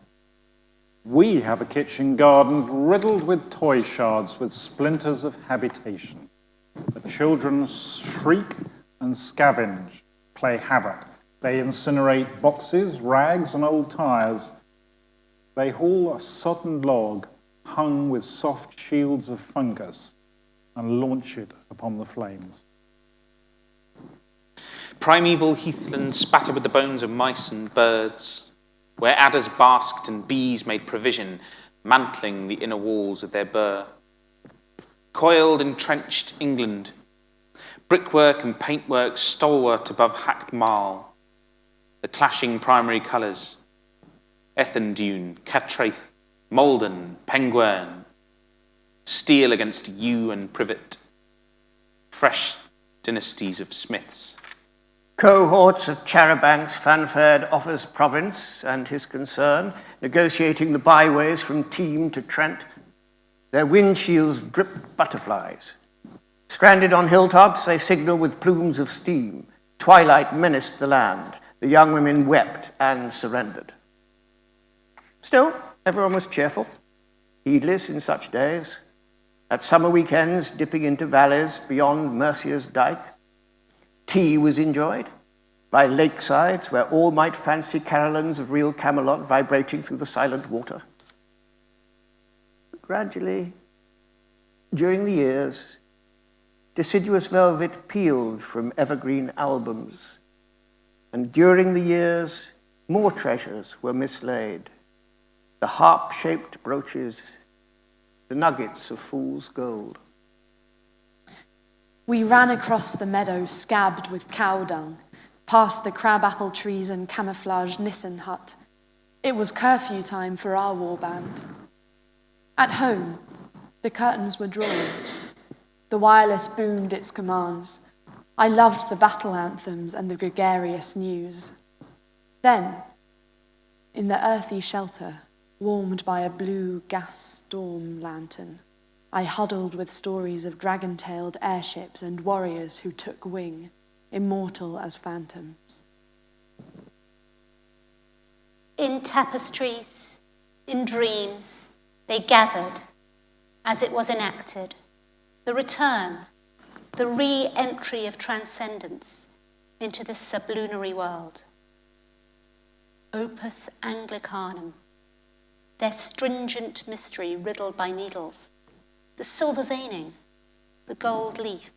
We have a kitchen garden riddled with toy shards with splinters of habitation. The children shriek and scavenge, play havoc. They incinerate boxes, rags, and old tires. They haul a sodden log hung with soft shields of fungus and launch it upon the flames. Primeval heathland spattered with the bones of mice and birds, where adders basked and bees made provision, mantling the inner walls of their burr. Coiled, entrenched England, brickwork and paintwork stalwart above hacked marl, the clashing primary colours, Ethandune, Catraith, Malden, Penguern, steel against yew and privet, fresh dynasties of smiths. Cohorts of charabancs fanfared Offa's province and his concern, negotiating the byways from Team to Trent. Their windshields dripped butterflies. Stranded on hilltops, they signalled with plumes of steam. Twilight menaced the land. The young women wept and surrendered. Still, everyone was cheerful, heedless in such days. At summer weekends, dipping into valleys beyond Mercia's dyke. Tea was enjoyed by lakesides where all might fancy carillons of real Camelot vibrating through the silent water. Gradually, during the years, deciduous velvet peeled from evergreen albums, and during the years, more treasures were mislaid. The harp-shaped brooches, the nuggets of fool's gold. We ran across the meadow scabbed with cow dung, past the crab-apple trees and camouflaged Nissen hut. It was curfew time for our warband. At home, the curtains were drawn. The wireless boomed its commands. I loved the battle anthems and the gregarious news. Then, in the earthy shelter, warmed by a blue gas storm lantern, I huddled with stories of dragon-tailed airships and warriors who took wing, immortal as phantoms. In tapestries, in dreams, they gathered, as it was enacted, the return, the re-entry of transcendence into this sublunary world. Opus Anglicanum, their stringent mystery riddled by needles, the silver veining, the gold leaf,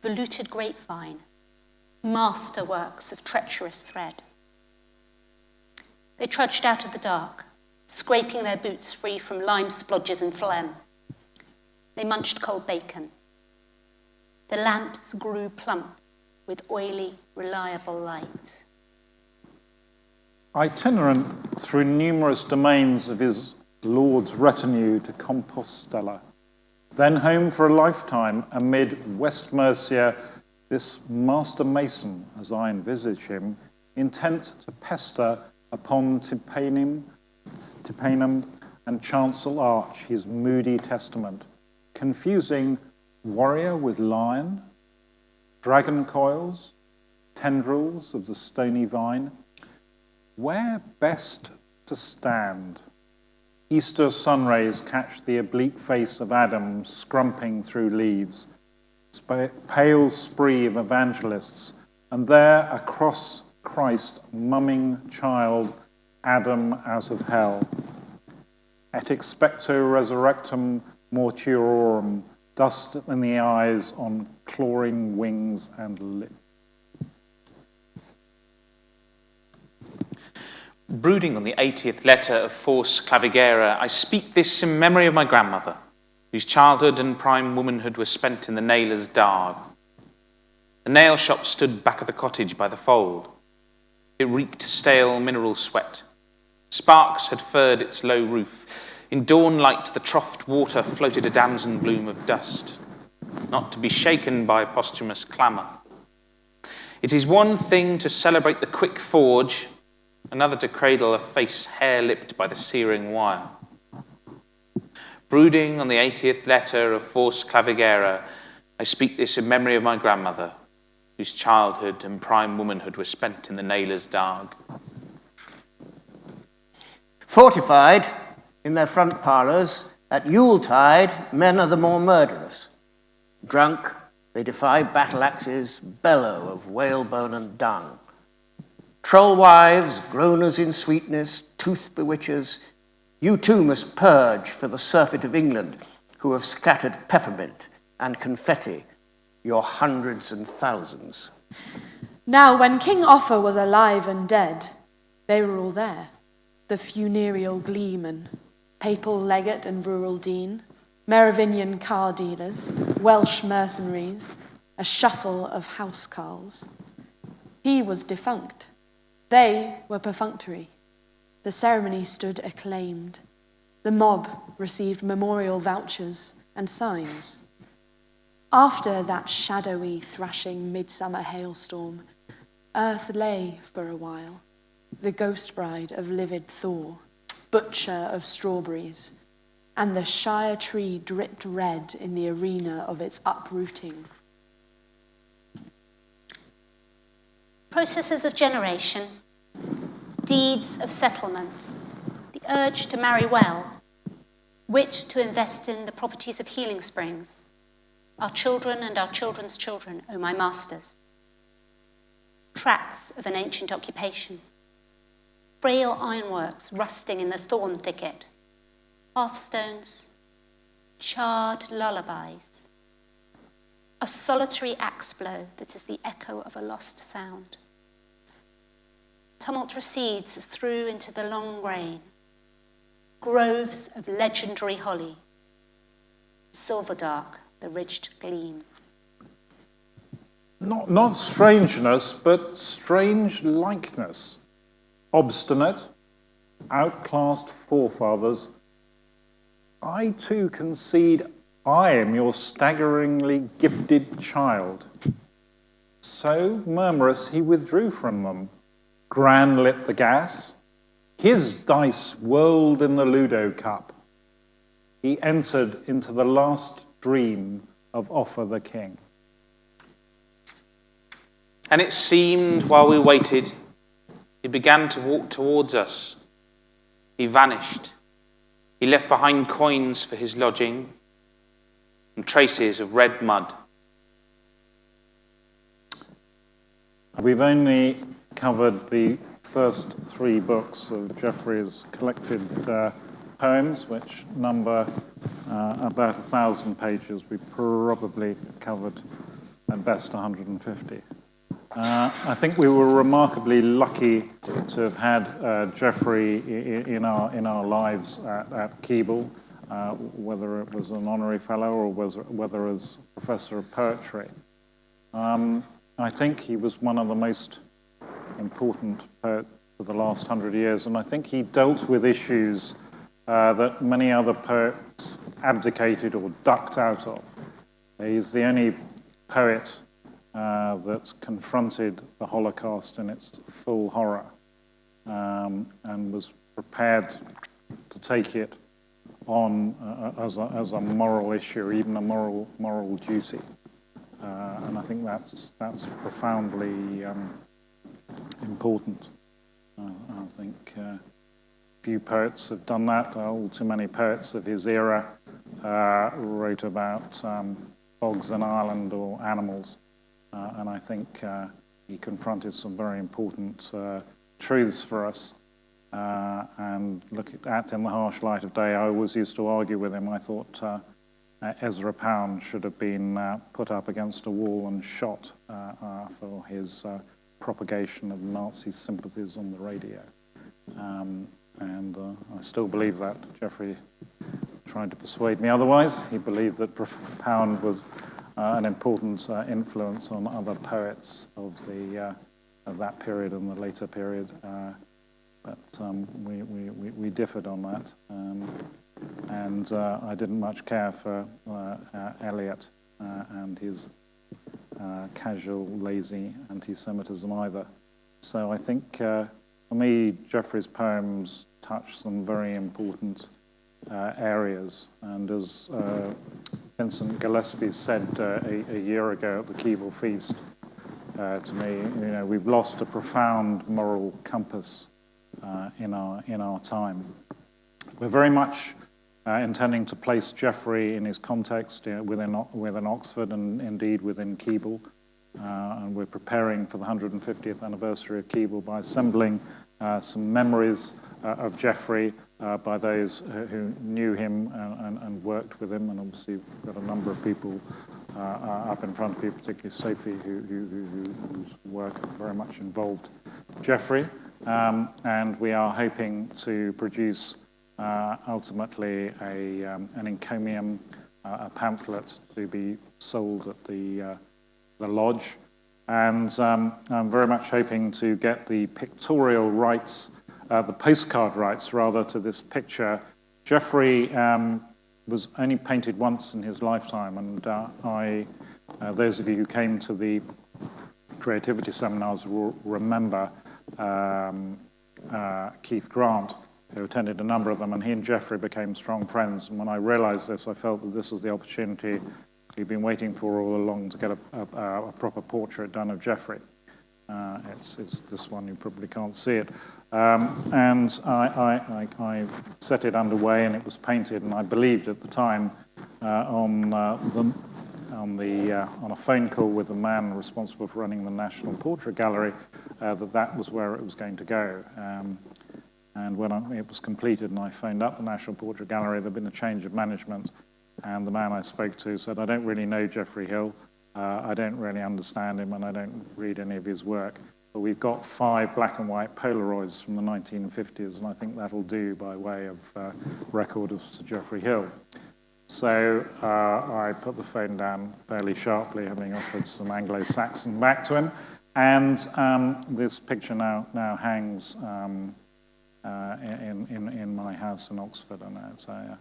veluted grapevine, masterworks of treacherous thread. They trudged out of the dark, scraping their boots free from lime splodges and phlegm. They munched cold bacon. The lamps grew plump with oily, reliable light. Itinerant through numerous domains of his lord's retinue to Compostela, then home for a lifetime amid West Mercia, this master mason, as I envisage him, intent to pester upon Tipanum and chancel arch, his moody testament, confusing warrior with lion, dragon coils, tendrils of the stony vine. Where best to stand? Easter sunrays catch the oblique face of Adam scrumping through leaves, pale spree of evangelists, and there across Christ mumming child, Adam out of hell. Et expecto resurrectum mortuorum, dust in the eyes on clawing wings and lips. Brooding on the 80th letter of Fors Clavigera, I speak this in memory of my grandmother, whose childhood and prime womanhood were spent in the nailer's darg. The nail shop stood back of the cottage by the fold. It reeked stale mineral sweat. Sparks had furred its low roof. In dawn light, the troughed water floated a damson bloom of dust, not to be shaken by posthumous clamour. It is one thing to celebrate the quick forge, another to cradle a face hair-lipped by the searing wire. Brooding on the 80th letter of Fors Clavigera, I speak this in memory of my grandmother, whose childhood and prime womanhood were spent in the nailer's darg. Fortified, in their front parlours, at Yuletide, men are the more murderous. Drunk, they defy battle axes, bellow of whalebone and dung. Troll wives, groaners in sweetness, tooth bewitchers, you too must purge for the surfeit of England, who have scattered peppermint and confetti, your hundreds and thousands. Now, when King Offa was alive and dead, they were all there, the funereal gleemen, papal legate and rural dean, Merovingian car dealers, Welsh mercenaries, a shuffle of housecarls. He was defunct. They were perfunctory. The ceremony stood acclaimed. The mob received memorial vouchers and signs. After that shadowy, thrashing midsummer hailstorm, earth lay for a while, the ghost bride of livid Thor, butcher of strawberries, and the shire tree dripped red in the arena of its uprooting. Processes of generation, deeds of settlement, the urge to marry well, wit to invest in the properties of healing springs, our children and our children's children, O my masters. Tracks of an ancient occupation, frail ironworks rusting in the thorn thicket, hearthstones, charred lullabies, a solitary axe blow that is the echo of a lost sound. Tumult recedes as through into the long grain, groves of legendary holly, silver dark the ridged gleam. Not strangeness, but strange likeness. Obstinate, outclassed forefathers. I too concede I am your staggeringly gifted child. So murmurous he withdrew from them, grand lit the gas. His dice whirled in the Ludo cup. He entered into the last dream of Offa the king. And it seemed, while we waited, he began to walk towards us. He vanished. He left behind coins for his lodging and traces of red mud. We've only covered the first 3 books of Geoffrey's collected poems, which number about 1,000 pages. We probably covered at best 150. I think we were remarkably lucky to have had Geoffrey in our lives at Keble, whether it was an honorary fellow or whether as Professor of Poetry. I think he was one of the most important poets for the last 100 years, and I think he dealt with issues that many other poets abdicated or ducked out of. He's the only poet that confronted the Holocaust in its full horror and was prepared to take it on as a moral issue, even a moral duty. And I think that's profoundly important. I think few poets have done that. All too many poets of his era wrote about bogs in Ireland or animals. And I think he confronted some very important truths for us. And look at in the harsh light of day, I always used to argue with him. I thought Ezra Pound should have been put up against a wall and shot for his propagation of Nazi sympathies on the radio. And I still believe that. Geoffrey tried to persuade me otherwise. He believed that Pound was an important influence on other poets of that period and the later period. But we differed on that. And I didn't much care for Eliot and his casual, lazy anti-Semitism either. So I think, for me, Geoffrey's poems touch some very important areas. And as Vincent Gillespie said a year ago at the Keble Feast to me, we've lost a profound moral compass in our time. We're very much intending to place Geoffrey in his context within Oxford and indeed within Keble. And we're preparing for the 150th anniversary of Keble by assembling some memories of Geoffrey by those who knew him and worked with him. And obviously we've got a number of people up in front of you, particularly Sophie, whose work very much involved Geoffrey. And we are hoping to produce ultimately an encomium, a pamphlet to be sold at the lodge. And I'm very much hoping to get the pictorial rights, the postcard rights rather, to this picture. Geoffrey was only painted once in his lifetime, and those of you who came to the creativity seminars will remember Keith Grant, who attended a number of them, and he and Geoffrey became strong friends. And when I realized this, I felt that this was the opportunity we've been waiting for all along to get a proper portrait done of Geoffrey. It's this one, you probably can't see it. And I set it underway, and it was painted, and I believed at the time on a phone call with the man responsible for running the National Portrait Gallery that was where it was going to go. And when it was completed and I phoned up the National Portrait Gallery, there'd been a change of management, and the man I spoke to said, I don't really know Geoffrey Hill, I don't really understand him, and I don't read any of his work, but we've got 5 black and white Polaroids from the 1950s, and I think that'll do by way of record of Sir Geoffrey Hill. So I put the phone down fairly sharply, having offered some Anglo-Saxon back to him, and this picture now hangs in my house in Oxford, and it's a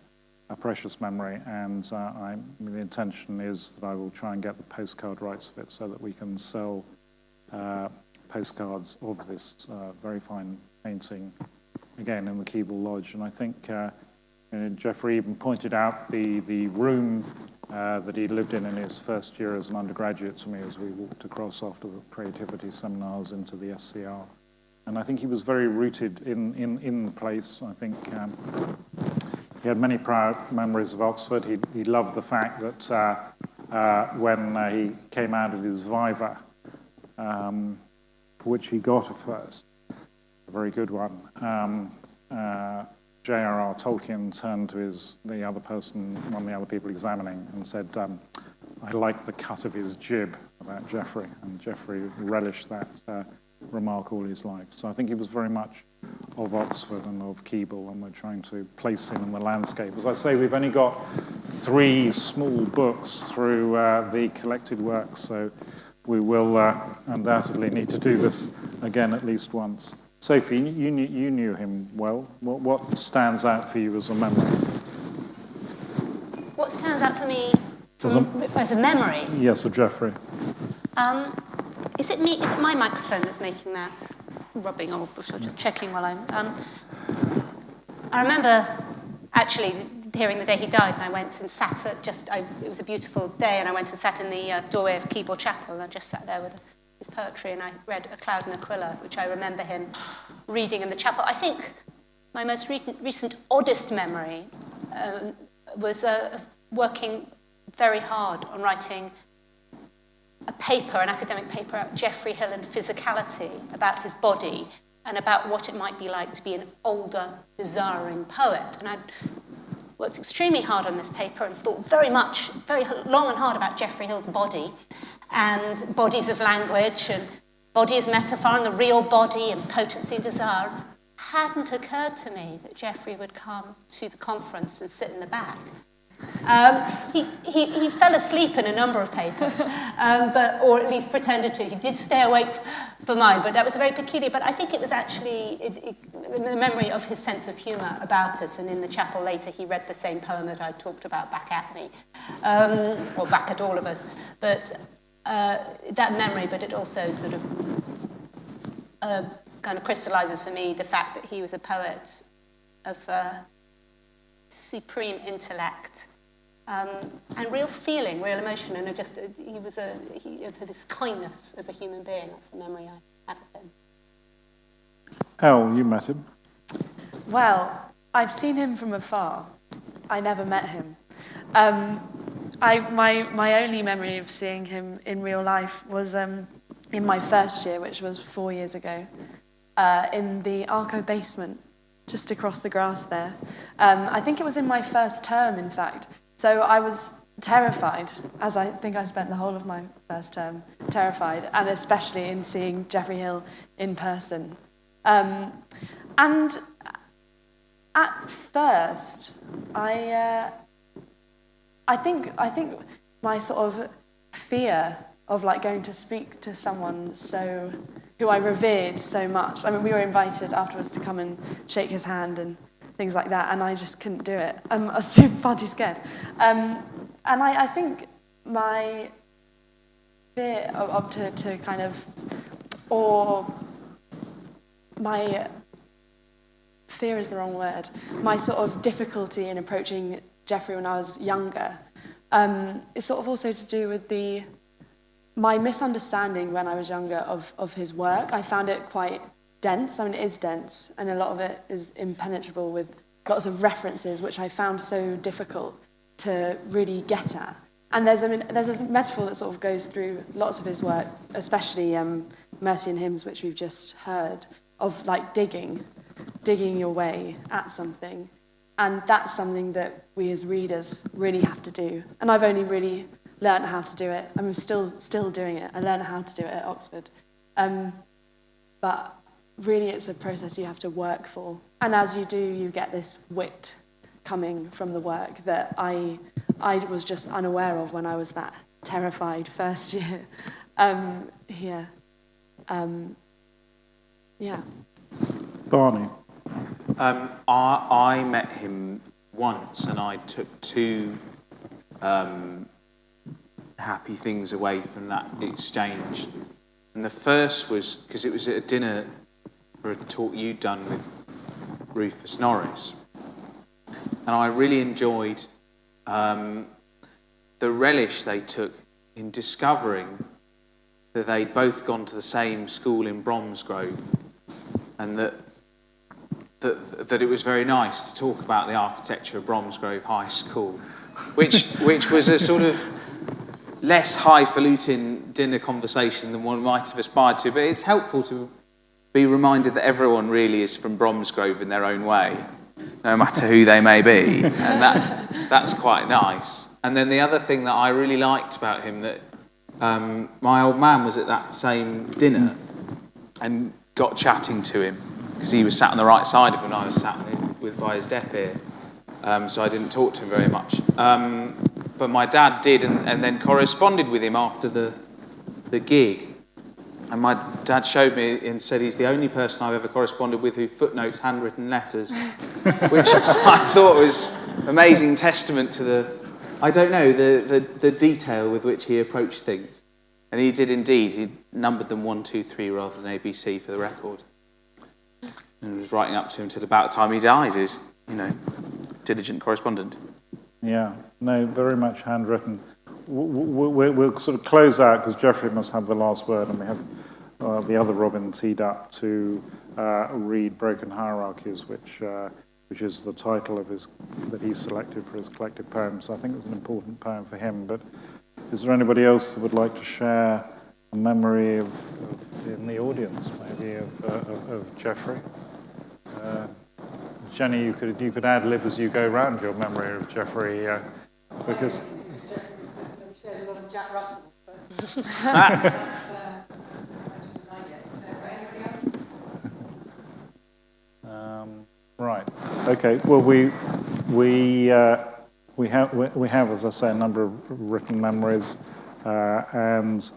precious memory, and the intention is that I will try and get the postcard rights of it so that we can sell postcards of this very fine painting, again, in the Keble Lodge. And I think Geoffrey even pointed out the room that he lived in his first year as an undergraduate to me as we walked across after the creativity seminars into the SCR. And I think he was very rooted in the place. I think he had many proud memories of Oxford. He loved the fact that when he came out of his Viva, for which he got a first, a very good one, J.R.R. Tolkien turned to one of the other people examining, and said, I like the cut of his jib about Geoffrey, and Geoffrey relished that remark all his life. So I think he was very much of Oxford and of Keble, and we're trying to place him in the landscape. As I say, we've only got 3 small books through the collected works, so we will undoubtedly need to do this again at least once. Sophie, you knew him well. What stands out for you as a memory? What stands out for me as a memory? Yes, of Geoffrey. Is it me? Is it my microphone that's making that rubbing? Or just checking while I'm. I remember actually hearing the day he died, and I went and sat at it was a beautiful day, and I went and sat in the doorway of Keble Chapel, and I just sat there with his poetry, and I read A Cloud and Aquila, which I remember him reading in the chapel. I think my most recent oddest memory was of working very hard on writing an academic paper about Geoffrey Hill and physicality, about his body, and about what it might be like to be an older, desiring poet. And I worked extremely hard on this paper and thought very long and hard about Geoffrey Hill's body, and bodies of language, and body as metaphor, and the real body, and potency and desire. It hadn't occurred to me that Geoffrey would come to the conference and sit in the back. He fell asleep in a number of papers, or at least pretended to. He did stay awake for mine, but that was very peculiar. But I think it was actually the memory of his sense of humour about it. And in the chapel later, he read the same poem that I talked about back at me, or back at all of us. But that memory, but it also sort of kind of crystallises for me the fact that he was a poet of supreme intellect and real feeling, real emotion, and he had this kindness as a human being. That's the memory I have of him. Elle, you met him. Well, I've seen him from afar. I never met him. My only memory of seeing him in real life was in my first year, which was 4 years ago, in the Arco basement, just across the grass there. I think it was in my first term, in fact. So I was terrified, as I think I spent the whole of my first term, terrified, and especially in seeing Geoffrey Hill in person. And at first, I think my sort of fear of like going to speak to someone who I revered so much. I mean, we were invited afterwards to come and shake his hand and things like that, and I just couldn't do it. I was far too scared. And I think my fear to kind of, or my fear is the wrong word, my sort of difficulty in approaching Geoffrey when I was younger is sort of also to do with my misunderstanding when I was younger of his work. I found it quite dense. I mean, it is dense, and a lot of it is impenetrable with lots of references, which I found so difficult to really get at. And there's a metaphor that sort of goes through lots of his work, especially Mercy and Hymns, which we've just heard, of like digging your way at something. And that's something that we as readers really have to do. And I've only really learned how to do it. I'm still doing it. I learned how to do it at Oxford. But really it's a process you have to work for. And as you do, you get this wit coming from the work that I was just unaware of when I was that terrified first year here. Yeah. Barney. I met him once, and I took two happy things away from that exchange. And the first was because it was at a dinner for a talk you'd done with Rufus Norris. And I really enjoyed the relish they took in discovering that they'd both gone to the same school in Bromsgrove, and that it was very nice to talk about the architecture of Bromsgrove High School, which was a sort of less highfalutin dinner conversation than one might have aspired to, but it's helpful to be reminded that everyone really is from Bromsgrove in their own way, no matter who they may be, and that's quite nice. And then the other thing that I really liked about him, that my old man was at that same dinner and got chatting to him, because he was sat on the right side of him and I was sat by his deaf ear, so I didn't talk to him very much. But my dad did, and then corresponded with him after the gig. And my dad showed me and said he's the only person I've ever corresponded with who footnotes handwritten letters, which I thought was amazing testament to the detail with which he approached things. And he did indeed. He numbered them 1, 2, 3 rather than ABC for the record. And was writing up to him till about the time he died. He was, diligent correspondent. Yeah, no, very much handwritten. We'll sort of close out because Geoffrey must have the last word, and we have the other Robin teed up to read Broken Hierarchies, which is the title of that he selected for his collected poems. I think it's an important poem for him. But is there anybody else that would like to share a memory in the audience, maybe of Geoffrey? Jenny, you could ad-lib as you go round your memory of Geoffrey, because... We shared a lot of Jack Russell's, but that's as much as I get. So, anybody else? Right. Okay. Well, we have, as I say, a number of written memories, and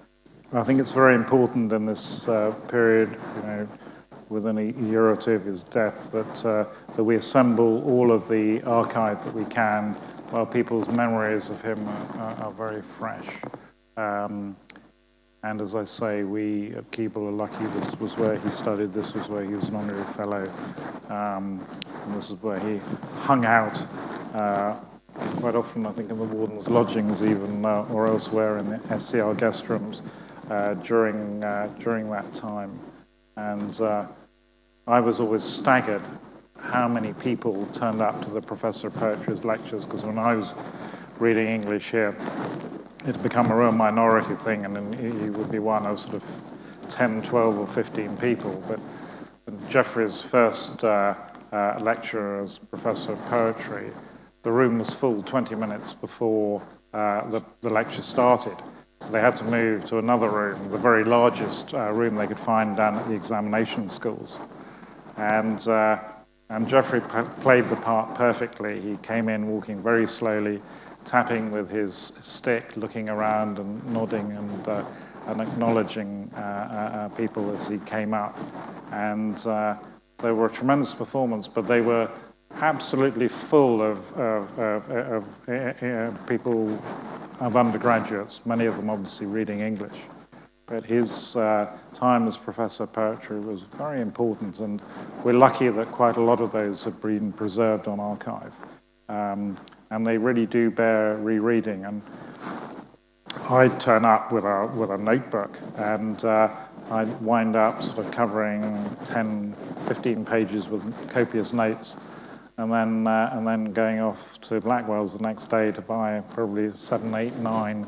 I think it's very important in this period, within a year or two of his death, that we assemble all of the archive that we can, while people's memories of him are very fresh. And as I say, we at Keble are lucky. This was where he studied. This was where he was an honorary fellow. And this is where he hung out quite often, I think, in the warden's lodgings even, or elsewhere in the SCR guest rooms during that time. And I was always staggered how many people turned up to the Professor of Poetry's lectures, because when I was reading English here, it had become a real minority thing, and then he would be one of sort of 10, 12 or 15 people. But Geoffrey's first lecture as Professor of Poetry, the room was full 20 minutes before the lecture started. So they had to move to another room, the very largest room they could find down at the examination schools. And Geoffrey played the part perfectly. He came in walking very slowly, tapping with his stick, looking around and nodding and acknowledging people as he came up. And they were a tremendous performance, but they were absolutely full of people, of undergraduates, many of them obviously reading English. But his time as Professor of Poetry was very important, and we're lucky that quite a lot of those have been preserved on archive. And they really do bear rereading. And I'd turn up with a notebook, and I'd wind up sort of covering 10, 15 pages with copious notes, and then going off to Blackwell's the next day to buy probably 7, 8, 9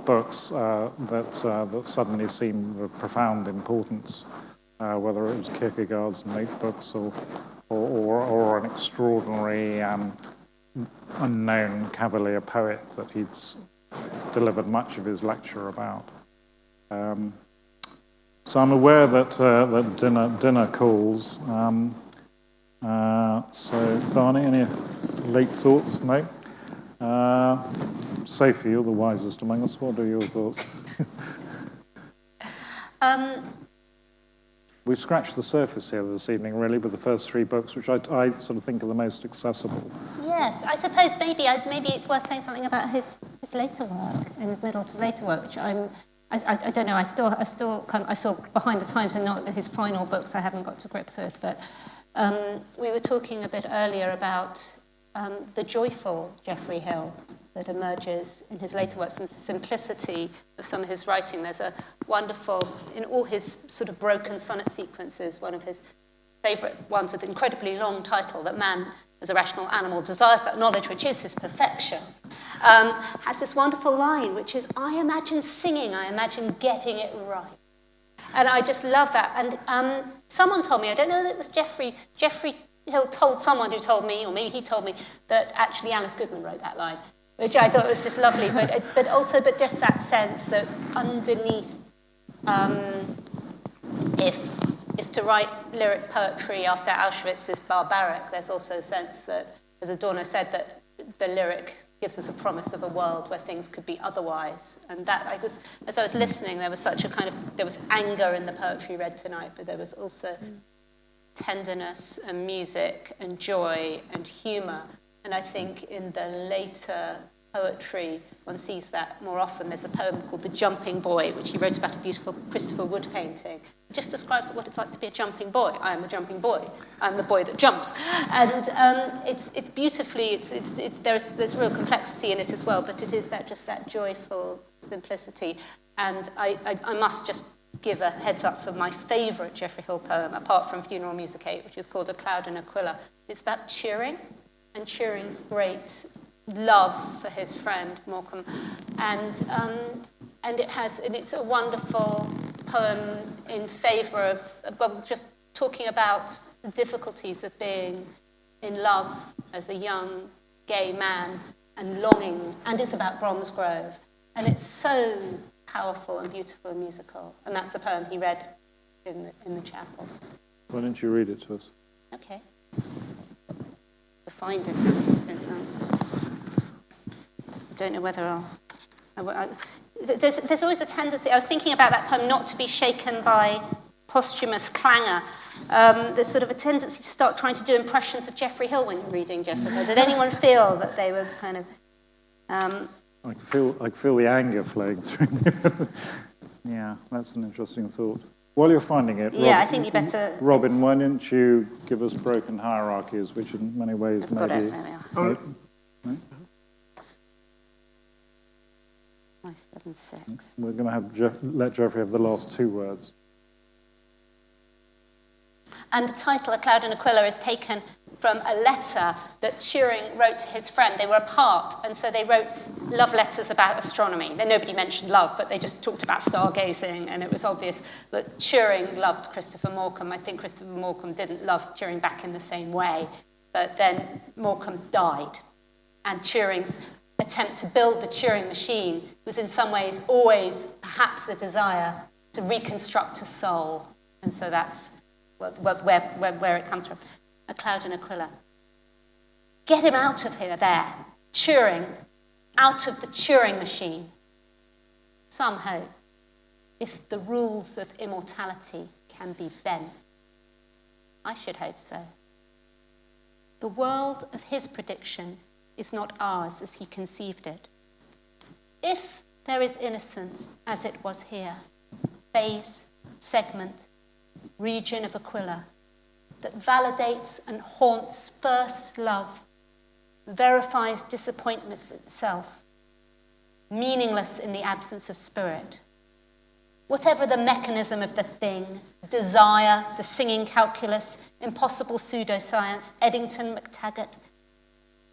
books that suddenly seemed of profound importance, whether it was Kierkegaard's notebooks or an extraordinary unknown Cavalier poet that he'd delivered much of his lecture about. So I'm aware that dinner calls. So Barney, any late thoughts? No? Sophie, you're the wisest among us. What are your thoughts? We scratched the surface here this evening, really, with the first 3 books, which I sort of think are the most accessible. Yes, I suppose maybe it's worth saying something about his later work, and his middle to later work, which I don't know. I feel behind the times, and not his final books I haven't got to grips with. But we were talking a bit earlier about the joyful Geoffrey Hill that emerges in his later works, and the simplicity of some of his writing. There's a wonderful, in all his sort of broken sonnet sequences, one of his favourite ones with an incredibly long title, that man as a rational animal desires that knowledge which is his perfection, has this wonderful line, which is, I imagine singing, I imagine getting it right. And I just love that. And someone told me, I don't know that it was Geoffrey Hill told someone who told me, or maybe he told me, that actually Alice Goodman wrote that line, which I thought was just lovely, but just that sense that underneath, if to write lyric poetry after Auschwitz is barbaric, there's also a sense that, as Adorno said, that the lyric gives us a promise of a world where things could be otherwise. And that, as I was listening, there was such a there was anger in the poetry read tonight, but there was also tenderness and music and joy and humour. And I think in the later poetry, one sees that more often. There's a poem called The Jumping Boy, which he wrote about a beautiful Christopher Wood painting. It just describes what it's like to be a jumping boy. I am the jumping boy. I'm the boy that jumps. And it's beautifully, there's real complexity in it as well, but it is that joyful simplicity. And I must just give a heads up for my favourite Geoffrey Hill poem, apart from Funeral Musicate, which is called A Cloud and Aquila. It's about Turing, and Turing's great love for his friend Morecambe, and it's a wonderful poem in favour of just talking about the difficulties of being in love as a young gay man and longing, and it's about Bromsgrove, and it's so powerful and beautiful and musical, and that's the poem he read in the chapel. Why don't you read it to us? Okay. To find it. I don't know whether there's always a tendency, I was thinking about that poem, not to be shaken by posthumous clangor. There's sort of a tendency to start trying to do impressions of Geoffrey Hill when you're reading Geoffrey Hill. Did anyone feel that they were kind of... I can feel the anger flowing through me. Yeah, that's an interesting thought. While you're finding it, I think you better... Robin, why don't you give us broken hierarchies, which in many ways I've got it, there we are. 5, 7, 6. We're going to let Geoffrey have the last 2 words. And the title, A Cloud and Aquila, is taken from a letter that Turing wrote to his friend. They were apart, and so they wrote love letters about astronomy. Then nobody mentioned love, but they just talked about stargazing, and it was obvious that Turing loved Christopher Morcom. I think Christopher Morcom didn't love Turing back in the same way, but then Morcom died. And Turing's attempt to build the Turing machine was in some ways always perhaps a desire to reconstruct a soul. And so that's where it comes from. A Cloud and Aquila. Get him out of here, there. Turing, out of the Turing machine. Some hope, if the rules of immortality can be bent. I should hope so. The world of his prediction is not ours as he conceived it. If there is innocence as it was here, phase, segment, region of Aquila, that validates and haunts first love, verifies disappointment itself, meaningless in the absence of spirit. Whatever the mechanism of the thing, desire, the singing calculus, impossible pseudoscience, Eddington, McTaggart,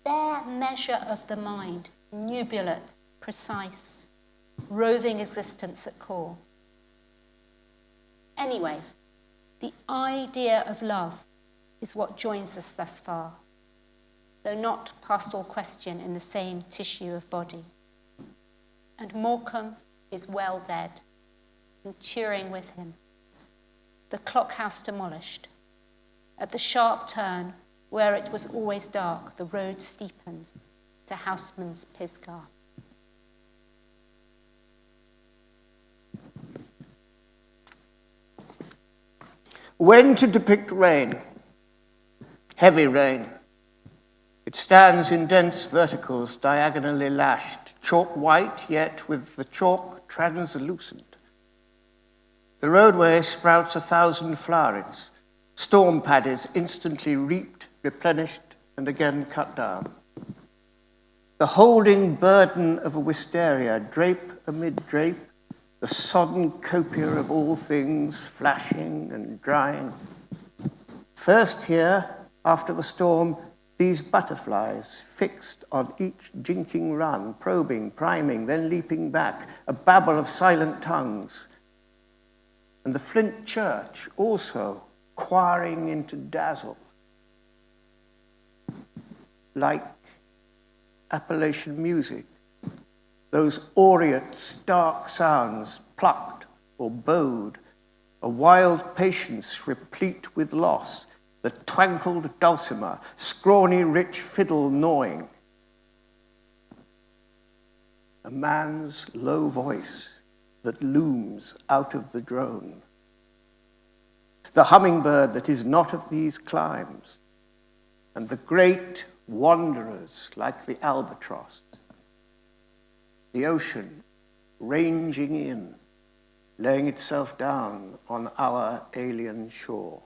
their measure of the mind, nubulate, precise, roving existence at core. Anyway, the idea of love is what joins us thus far, though not past all question in the same tissue of body. And Morcom is well dead, and Turing with him. The clock house demolished. At the sharp turn, where it was always dark, the road steepens to Houseman's Pisgah. When to depict rain? Heavy rain. It stands in dense verticals, diagonally lashed, chalk white, yet with the chalk translucent. The roadway sprouts 1,000 flowerets, storm paddies instantly reaped, replenished, and again cut down. The holding burden of a wisteria, drape amid drape, the sodden copia of all things flashing and drying. First here, after the storm, these butterflies fixed on each jinking run, probing, priming, then leaping back, a babble of silent tongues. And the flint church also choiring into dazzle, like Appalachian music. Those aureate, stark sounds, plucked or bowed, a wild patience replete with loss, the twankled dulcimer, scrawny rich fiddle gnawing. A man's low voice that looms out of the drone. The hummingbird that is not of these climes, and the great wanderers like the albatross. The ocean ranging in, laying itself down on our alien shore.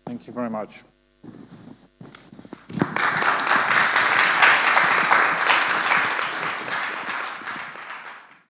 Thank you very much.